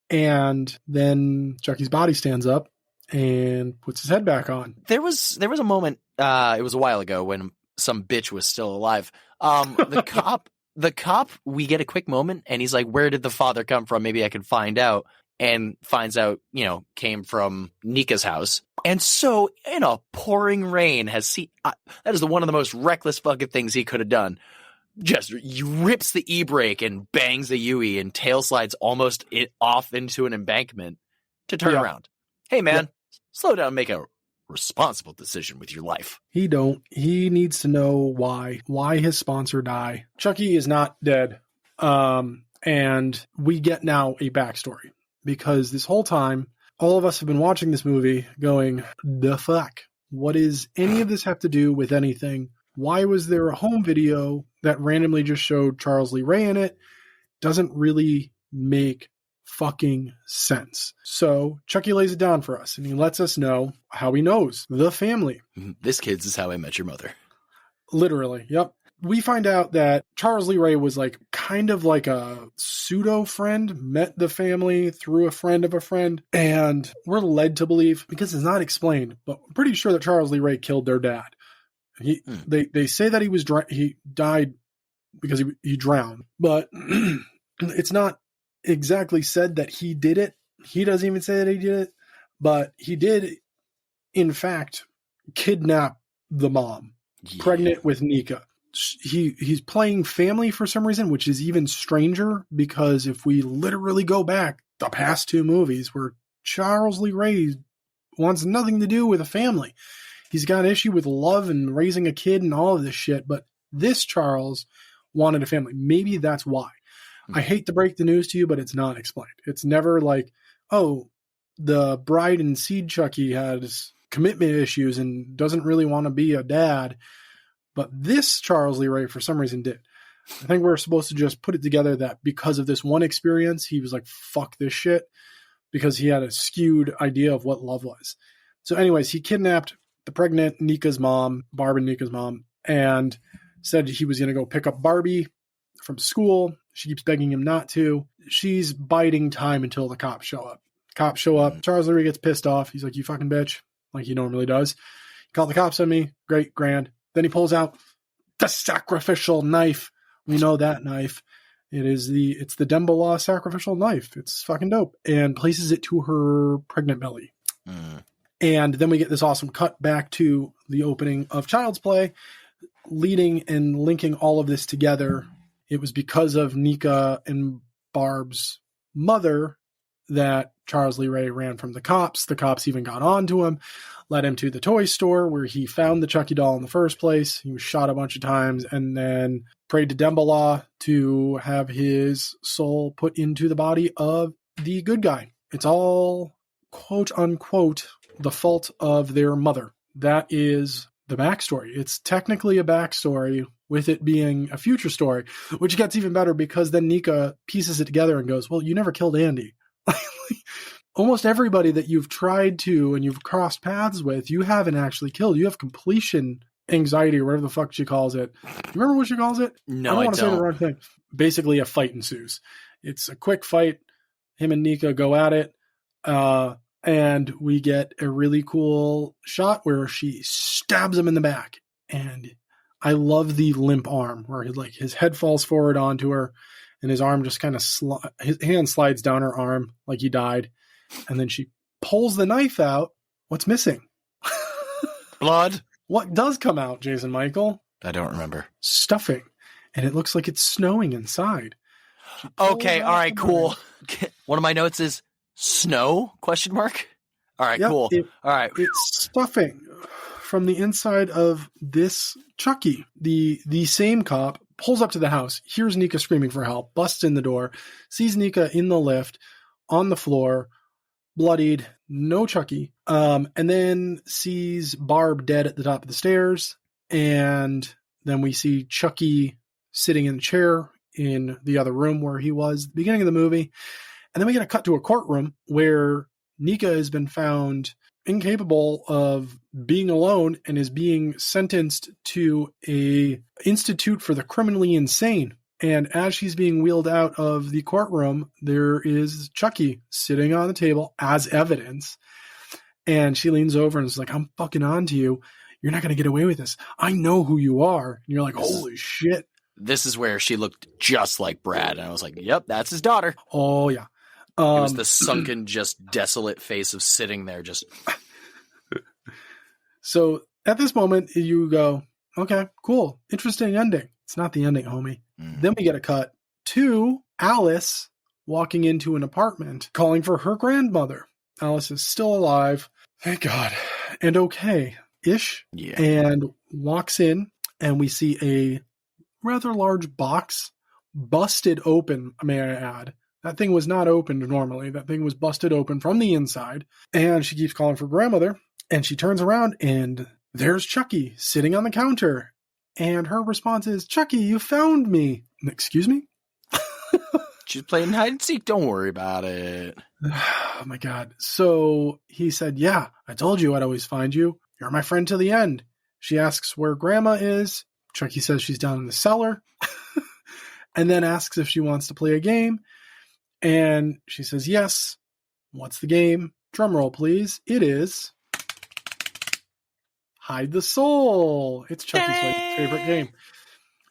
and then Chucky's body stands up and puts his head back on. There was a moment, it was a while ago, when some bitch was still alive. The cop, we get a quick moment, and he's like, where did the father come from? Maybe I could find out. And finds out, came from Nika's house. And so, in a pouring rain, that is one of the most reckless fucking things he could have done. Just rips the e-brake and bangs the Yui and tail slides almost off into an embankment to turn around. Hey, man, slow down and make a responsible decision with your life. He needs to know why his sponsor died. Chucky is not dead. And we get now a backstory. Because this whole time, all of us have been watching this movie going, the fuck? What does any of this have to do with anything? Why was there a home video that randomly just showed Charles Lee Ray in it? Doesn't really make fucking sense. So Chucky lays it down for us, and he lets us know how he knows the family. This kid's is how I met your mother. Literally, yep. We find out that Charles Lee Ray was like kind of like a pseudo friend, met the family through a friend of a friend, and we're led to believe, because it's not explained, but I'm pretty sure that Charles Lee Ray killed their dad. They say that he died because he drowned, but it's not exactly said that he did it. He doesn't even say that he did it, but he did, in fact, kidnap the mom, pregnant with Nika. He's playing family for some reason, which is even stranger, because if we literally go back the past two movies where Charles Lee Ray wants nothing to do with a family, he's got an issue with love and raising a kid and all of this shit, but this Charles wanted a family. Maybe that's why. I hate to break the news to you, but it's not explained. It's never like, oh, the bride and seed Chucky has commitment issues and doesn't really want to be a dad. But this Charles Lee Ray, for some reason, did. I think we're supposed to just put it together that because of this one experience, he was like, fuck this shit, because he had a skewed idea of what love was. So anyways, he kidnapped the pregnant Nika's mom, Barb and Nika's mom, and said he was going to go pick up Barbie from school. She keeps begging him not to. She's biding time until the cops show up. Cops show up. Charles Lee Ray gets pissed off. He's like, you fucking bitch, like he normally does. He called the cops on me. Great, grand. Then he pulls out the sacrificial knife. We know that knife. It's the Dembala sacrificial knife. It's fucking dope. And places it to her pregnant belly. And then we get this awesome cut back to the opening of Child's Play, leading and linking all of this together. It was because of Nika and Barb's mother that Charles Lee Ray ran from the cops. The cops even got on to him, led him to the toy store where he found the Chucky doll in the first place. He was shot a bunch of times and then prayed to Dembala to have his soul put into the body of the good guy. It's all, quote unquote, the fault of their mother. That is the backstory. It's technically a backstory with it being a future story, which gets even better because then Nika pieces it together and goes, well, you never killed Andy. Almost everybody that you've tried to and you've crossed paths with, you haven't actually killed. You have completion anxiety or whatever the fuck she calls it. You remember what she calls it? No, I don't want to say the wrong thing. Basically, a fight ensues. It's a quick fight. Him and Nika go at it. And we get a really cool shot where she stabs him in the back. And I love the limp arm where his head falls forward onto her and his arm just kind of his hand slides down her arm like he died. And then she pulls the knife out. What's missing? Blood. What does come out, Jason Michael? I don't remember. Stuffing. And it looks like it's snowing inside. Okay, all right, cool. One of my notes is snow? Question mark. All right, Yep, cool. All right. It's stuffing from the inside of this Chucky. The same cop pulls up to the house, hears Nika screaming for help, busts in the door, sees Nika in the lift, on the floor, bloodied, no Chucky, and then sees Barb dead at the top of the stairs, and then we see Chucky sitting in a chair in the other room where he was at the beginning of the movie, and then we get a cut to a courtroom where Nika has been found incapable of being alone and is being sentenced to a institute for the criminally insane. And as she's being wheeled out of the courtroom, there is Chucky sitting on the table as evidence. And she leans over and is like, I'm fucking on to you. You're not going to get away with this. I know who you are. And you're like, holy shit. This is where she looked just like Brad. And I was like, yep, that's his daughter. Oh, yeah. It was the sunken, just desolate face of sitting there just. So at this moment, you go, okay, cool. Interesting ending. It's not the ending, homie. Then we get a cut to Alice walking into an apartment calling for her grandmother. Alice is still alive. Thank God. And okay-ish. Yeah. And walks in and we see a rather large box busted open, may I add. That thing was not opened normally. That thing was busted open from the inside. And she keeps calling for grandmother. And she turns around and there's Chucky sitting on the counter. And her response is, Chucky, you found me. Excuse me? She's playing hide and seek. Don't worry about it. Oh, my God. So he said, yeah, I told you I'd always find you. You're my friend to the end. She asks where Grandma is. Chucky says she's down in the cellar. And then asks if she wants to play a game. And she says, yes. What's the game? Drum roll, please. It is Hide the Soul. It's Chucky's favorite game.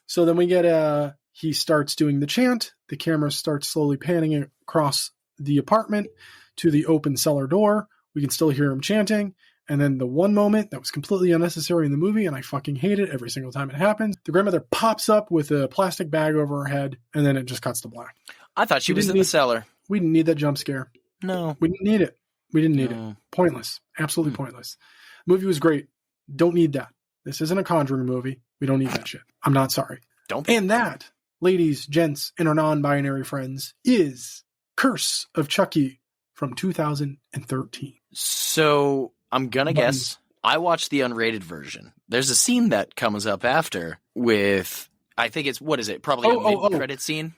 So then we get he starts doing the chant. The camera starts slowly panning across the apartment to the open cellar door. We can still hear him chanting. And then the one moment that was completely unnecessary in the movie, and I fucking hate it every single time it happens, the grandmother pops up with a plastic bag over her head, and then it just cuts to black. I thought she was in the cellar. We didn't need that jump scare. No. We didn't need it. We didn't need it. Pointless. Absolutely pointless. The movie was great. Don't need that. This isn't a Conjuring movie. We don't need that shit. I'm not sorry. Don't. And that, ladies, gents, and our non-binary friends, is Curse of Chucky from 2013. So I'm going to guess I watched the unrated version. There's a scene that comes up after with, I think it's, what is it? Probably a mid-credit scene.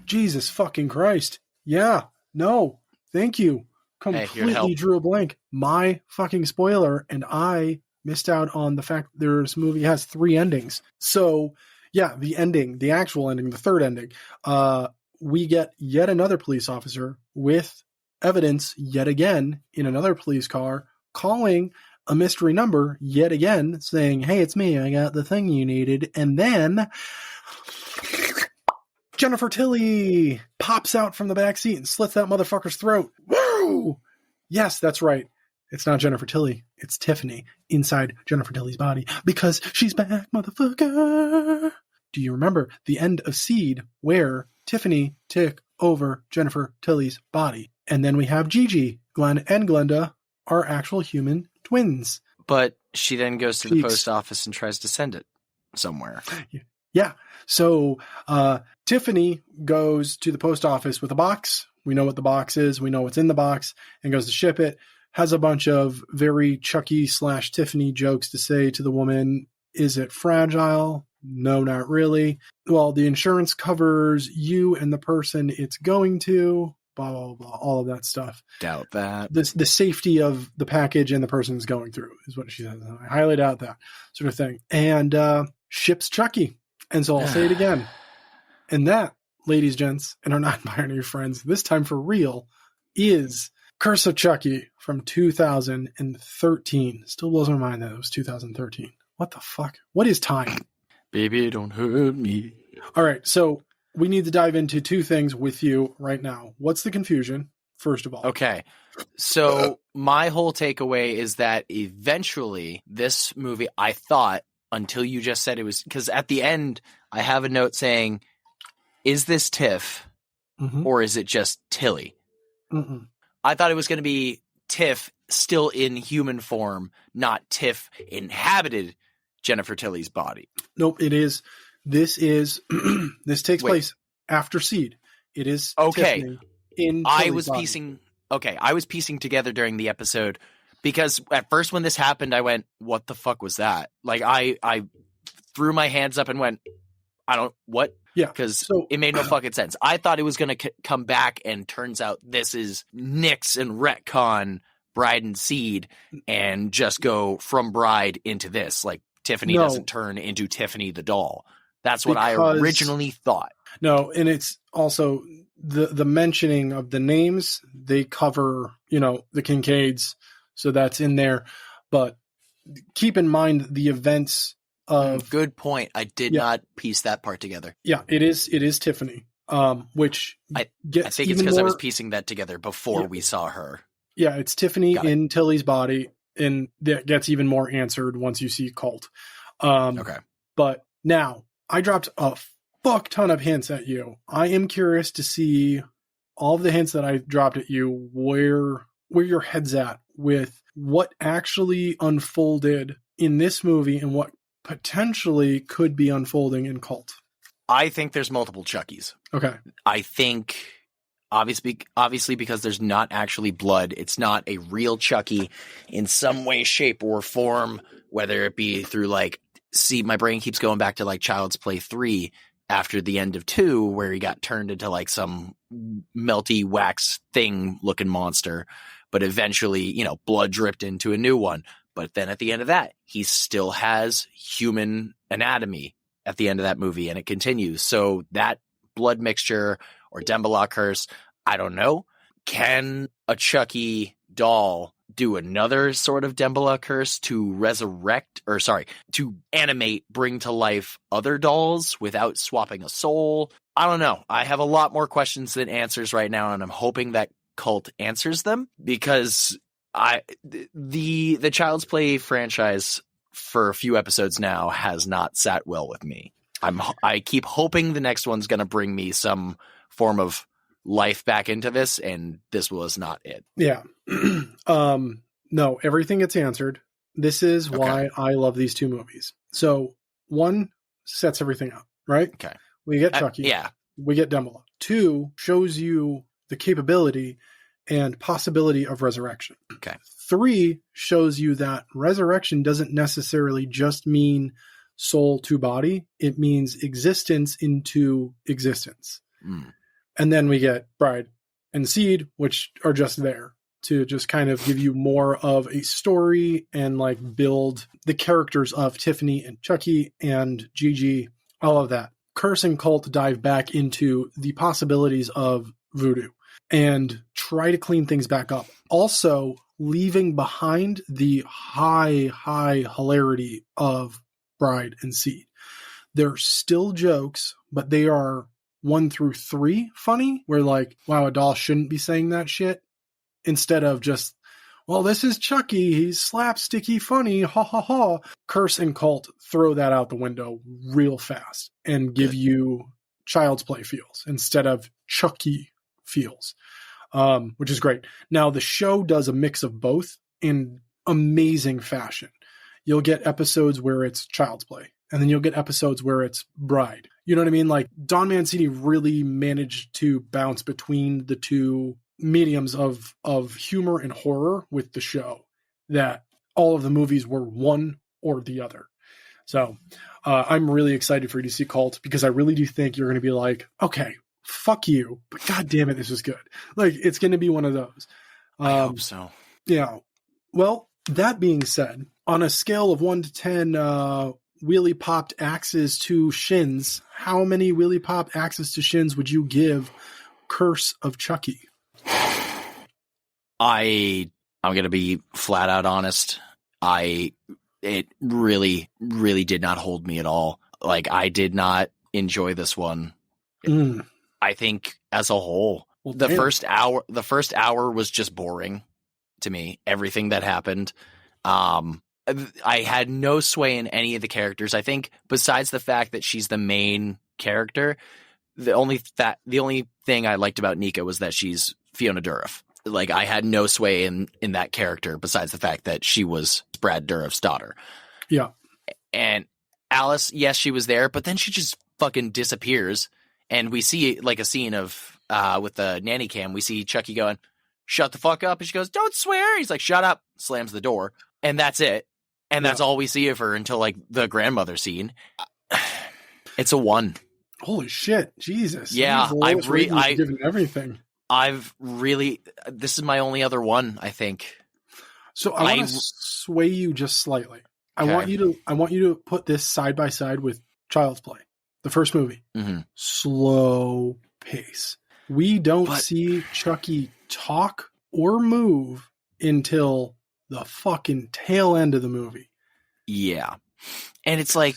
Jesus fucking Christ. Yeah. No. Thank you. Completely drew a blank. My fucking spoiler, and I missed out on the fact that this movie has 3 endings. So, yeah, the ending, the actual ending, the third ending, we get yet another police officer with evidence yet again in another police car calling a mystery number yet again saying, hey, it's me. I got the thing you needed. And then Jennifer Tilly pops out from the back seat and slits that motherfucker's throat. Woo! Yes, that's right. it's not Jennifer Tilly. It's Tiffany inside Jennifer Tilly's body because she's back, motherfucker. Do you remember the end of Seed where Tiffany took over Jennifer Tilly's body? And then we have Gigi, Glenn, and Glenda are actual human twins. But she then goes to the post office and tries to send it somewhere. Yeah. So Tiffany goes to the post office with a box. We know what the box is. We know what's in the box, and goes to ship it. Has a bunch of very Chucky / Tiffany jokes to say to the woman. Is it fragile? No, not really. Well, the insurance covers you and the person it's going to, blah, blah, blah, all of that stuff. Doubt that. The safety of the package and the person it's going through is what she says. I highly doubt that sort of thing. And ships Chucky. And so I'll say it again. And that, ladies, gents, and our non-binary friends, this time for real, is Curse of Chucky from 2013. Still blows my mind that it was 2013. What the fuck? What is time? Baby, don't hurt me. All right, so we need to dive into two things with you right now. What's the confusion, first of all? Okay. So my whole takeaway is that eventually this movie, I thought, until you just said it was, because at the end, I have a note saying, is this Tiff or is it just Tilly? Mm-mm. I thought it was going to be Tiff still in human form, not Tiff inhabited Jennifer Tilly's body. Nope, it is. This takes place after Seed. It is okay. Tiffany in I Tilly's was body. I was piecing together during the episode because at first when this happened, I went, what the fuck was that? Like I threw my hands up and went, what? Yeah. Because it made no fucking sense. I thought it was going to come back and turns out this is nix and retcon Bride and Seed and just go from Bride into this. Like Tiffany doesn't turn into Tiffany the doll. That's what I originally thought. No, and it's also the mentioning of the names. They cover, the Kincaids, so that's in there. But keep in mind the events of... Good point. I did not piece that part together. Yeah, it is Tiffany, which I gets think it's because I was piecing that together before we saw her. Yeah, it's Tiffany in Tilly's body, and that gets even more answered once you see Cult. Okay. But now, I dropped a fuck ton of hints at you. I am curious to see all of the hints that I dropped at you, where your head's at with what actually unfolded in this movie and what potentially could be unfolding in Cult. I think there's multiple Chuckies. Okay. I think obviously because there's not actually blood, it's not a real Chucky in some way, shape, or form, whether it be through my brain keeps going back to Child's Play 3 after the end of 2, where he got turned into some melty wax thing looking monster, but eventually, blood dripped into a new one. But then at the end of that, he still has human anatomy at the end of that movie, and it continues. So that blood mixture or Dembala curse, I don't know. Can a Chucky doll do another sort of Dembala curse to to animate, bring to life other dolls without swapping a soul? I don't know. I have a lot more questions than answers right now, and I'm hoping that Cult answers them, because the Child's Play franchise for a few episodes now has not sat well with me. I keep hoping the next one's going to bring me some form of life back into this, and this was not it. Yeah. No, everything gets answered. This is why I love these two movies. So 1 sets everything up, right? Okay. We get Chucky. We get Dembala. 2 shows you the capability and possibility of resurrection. Okay. 3 shows you that resurrection doesn't necessarily just mean soul to body. It means existence into existence. And then we get Bride and Seed, which are just there to just kind of give you more of a story and build the characters of Tiffany and Chucky and Gigi, all of that. Curse and Cult dive back into the possibilities of voodoo and try to clean things back up. Also, leaving behind the high hilarity of Bride and Seed. They're still jokes, but they are 1 through 3 funny, where wow, a doll shouldn't be saying that shit, instead of just well, this is Chucky. He's slapsticky funny. Ha ha ha. Curse and Cult throw that out the window real fast and give you Child's Play feels instead of Chucky feels, which is great. Now, the show does a mix of both in amazing fashion. You'll get episodes where it's Child's Play, and then you'll get episodes where it's Bride. You know what I mean? Like, Don Mancini really managed to bounce between the two mediums of humor and horror with the show, that all of the movies were one or the other. So I'm really excited for you to see Cult, because I really do think you're going to be like, okay, fuck you, but God damn it, this is good. Like, it's going to be one of those. I hope so. Yeah. Well, that being said, on a scale of 1 to 10, wheelie popped axes to shins, how many wheelie pop axes to shins would you give Curse of Chucky? I'm going to be flat out honest. It really, really did not hold me at all. Like, I did not enjoy this one. I think as a whole, the first hour was just boring to me. Everything that happened. I had no sway in any of the characters. I think besides the fact that she's the main character, the only thing I liked about Nika was that she's Fiona Dourif. Like, I had no sway in that character besides the fact that she was Brad Dourif's daughter. Yeah. And Alice, yes, she was there, but then she just fucking disappears. And we see like a scene of with the nanny cam, we see Chucky going, "Shut the fuck up." And she goes, "Don't swear." He's like, "Shut up," slams the door. And that's it. And that's all we see of her until like the grandmother scene. It's a 1. Holy shit. Jesus. Yeah. I've given everything. This is my only other one, I think. So I want to sway you just slightly. Okay. I want you to put this side by side with Child's Play, the first movie. Mm-hmm. Slow pace. We don't see Chucky talk or move until the fucking tail end of the movie. Yeah. And it's like,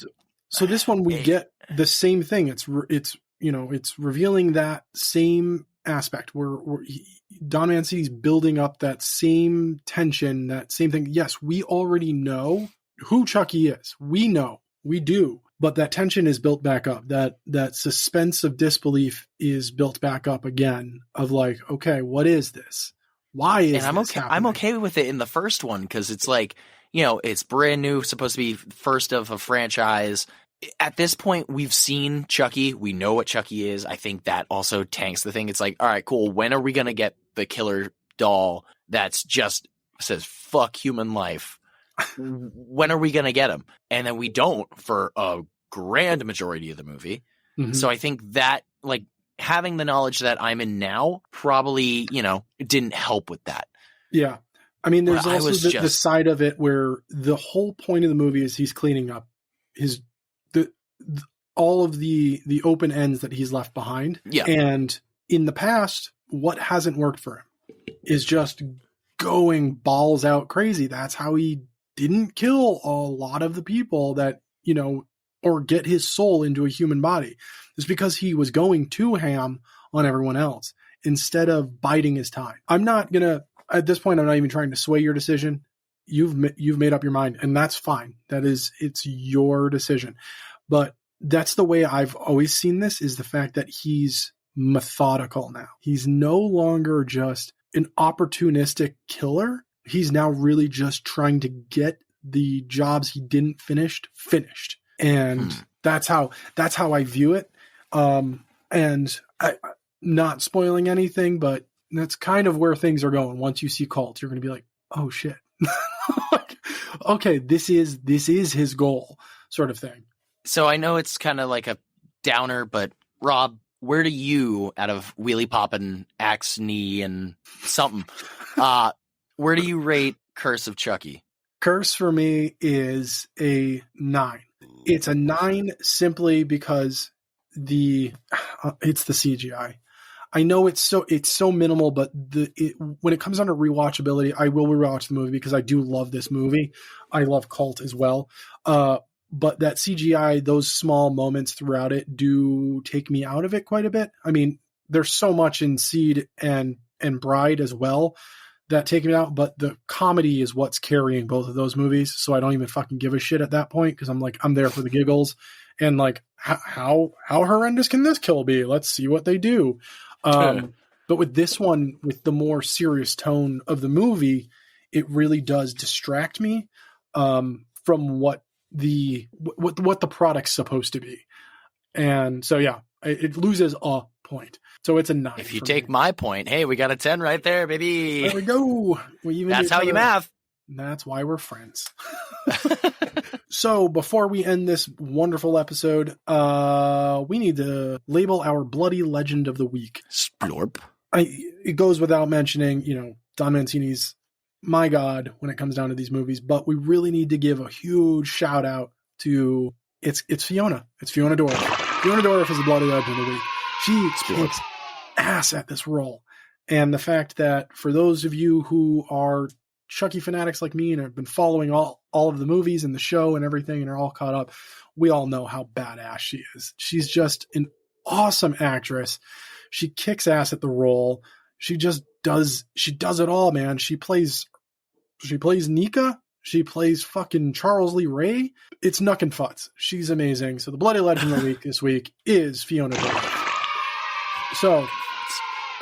so this one we get the same thing. It's revealing that same aspect where Don Mancini's building up that same tension, that same thing. Yes, we already know who Chucky is. We know, we do, but that tension is built back up. That suspense of disbelief is built back up again of like, okay, what is this? Why is this happening? I'm okay with it in the first one because it's like, it's brand new, supposed to be first of a franchise. At this point, we've seen Chucky. We know what Chucky is. I think that also tanks the thing. It's like, all right, cool. When are we going to get the killer doll that's just says, fuck human life? When are we going to get him? And then we don't for a grand majority of the movie. Mm-hmm. So I think that, like, having the knowledge that I'm in now probably, didn't help with that. Yeah. I mean, there's also the side of it where the whole point of the movie is he's cleaning up all of the open ends that he's left behind. Yeah. And in the past, what hasn't worked for him is just going balls out crazy. That's how he didn't kill a lot of the people that, or get his soul into a human body. It's because he was going too ham on everyone else instead of biding his time. At this point, I'm not even trying to sway your decision. You've made up your mind, and that's fine. It's your decision. But that's the way I've always seen this, is the fact that he's methodical now. He's no longer just an opportunistic killer. He's now really just trying to get the jobs he didn't finished. And that's how I view it. And I, not spoiling anything, but that's kind of where things are going. Once you see Cult, you're going to be like, oh shit. Okay, this is his goal, sort of thing. So I know it's kind of like a downer, but Rob, where do you, out of Wheelie Poppin', Axe Knee, and something, where do you rate Curse of Chucky? Curse for me is a 9. It's a 9 simply because it's the CGI. I know it's so minimal, but when it comes down to rewatchability, I will rewatch the movie because I do love this movie. I love Cult as well. But that CGI, those small moments throughout it do take me out of it quite a bit. I mean, there's so much in Seed and Bride as well that take me out, but the comedy is what's carrying both of those movies. So I don't even fucking give a shit at that point because I'm like, I'm there for the giggles. And like, how horrendous can this kill be? Let's see what they do. But with this one, with the more serious tone of the movie, it really does distract me from what the product's supposed to be. And so, yeah, it loses a point. So it's a 9. If you take my point, hey, we got a 10 right there, baby. There we go. That's how you math. That's why we're friends. So before we end this wonderful episode, we need to label our bloody legend of the week. Splorp. It goes without mentioning, Don Mancini's my God when it comes down to these movies, but we really need to give a huge shout out to it's Fiona. It's Fiona Dorff. Fiona Dorff is the bloody legend of the week. She kicks ass at this role. And the fact that for those of you who are Chucky fanatics like me and have been following all of the movies and the show and everything and are all caught up, we all know how badass she is. She's just an awesome actress. She kicks ass at the role. She does it all, man. She plays Nika. She plays fucking Charles Lee Ray. It's Nuck and Futz. She's amazing. So the bloody legend of the week this week is Fiona Dorff. So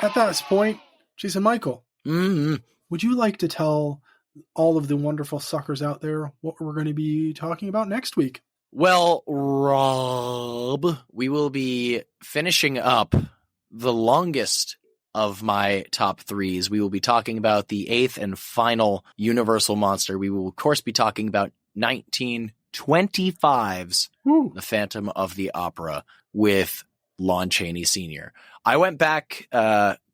at that point, Jason Michael, would you like to tell all of the wonderful suckers out there what we're going to be talking about next week? Well, Rob, we will be finishing up the longest of my top 3s. We will be talking about the 8th and final Universal monster. We will, of course, be talking about 1925's The Phantom of the Opera with Lon Chaney Sr. I went back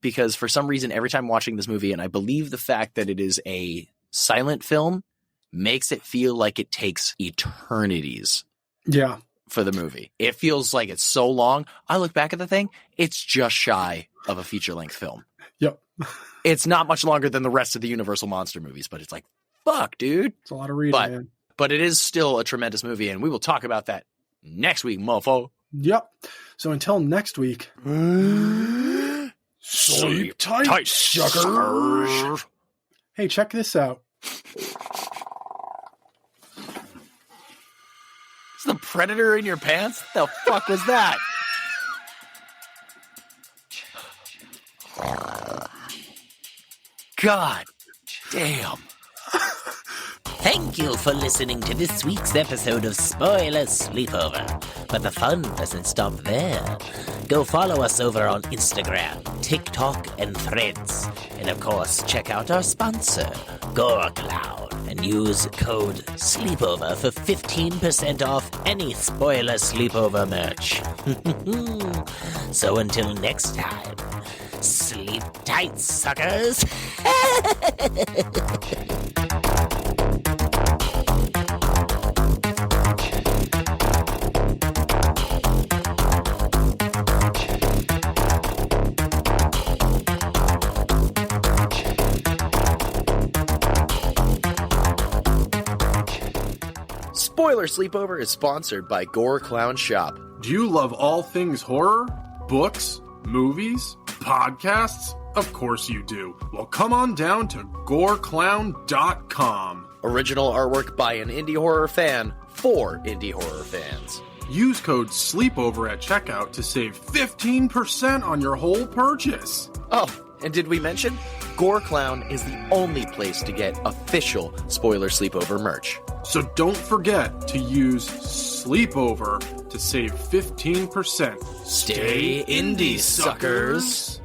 because for some reason, every time watching this movie, and I believe the fact that it is a silent film makes it feel like it takes eternities. Yeah. For the movie. It feels like it's so long. I look back at the thing, it's just shy of a feature-length film. Yep. It's not much longer than the rest of the Universal monster movies, but it's like, fuck, dude. It's a lot of reading, man. But it is still a tremendous movie, and we will talk about that next week, mofo. Yep. So until next week, sleep tight, suckers. Hey, check this out. Is the Predator in your pants? The fuck was that? God damn. Thank you for listening to this week's episode of Spoiler Sleepover. But the fun doesn't stop there. Go follow us over on Instagram, TikTok, and Threads. And of course, check out our sponsor, GoreCloud, and use code SLEEPOVER for 15% off any Spoiler Sleepover merch. So until next time, sleep tight, suckers! Spoiler Sleepover is sponsored by Gore Clown Shop. Do you love all things horror? Books? Movies? Podcasts? Of course you do. Well, come on down to goreclown.com. Original artwork by an indie horror fan for indie horror fans. Use code SLEEPOVER at checkout to save 15% on your whole purchase. Oh, and did we mention? Gore Clown is the only place to get official Spoiler Sleepover merch. So don't forget to use Sleepover to save 15%. Stay indie, suckers!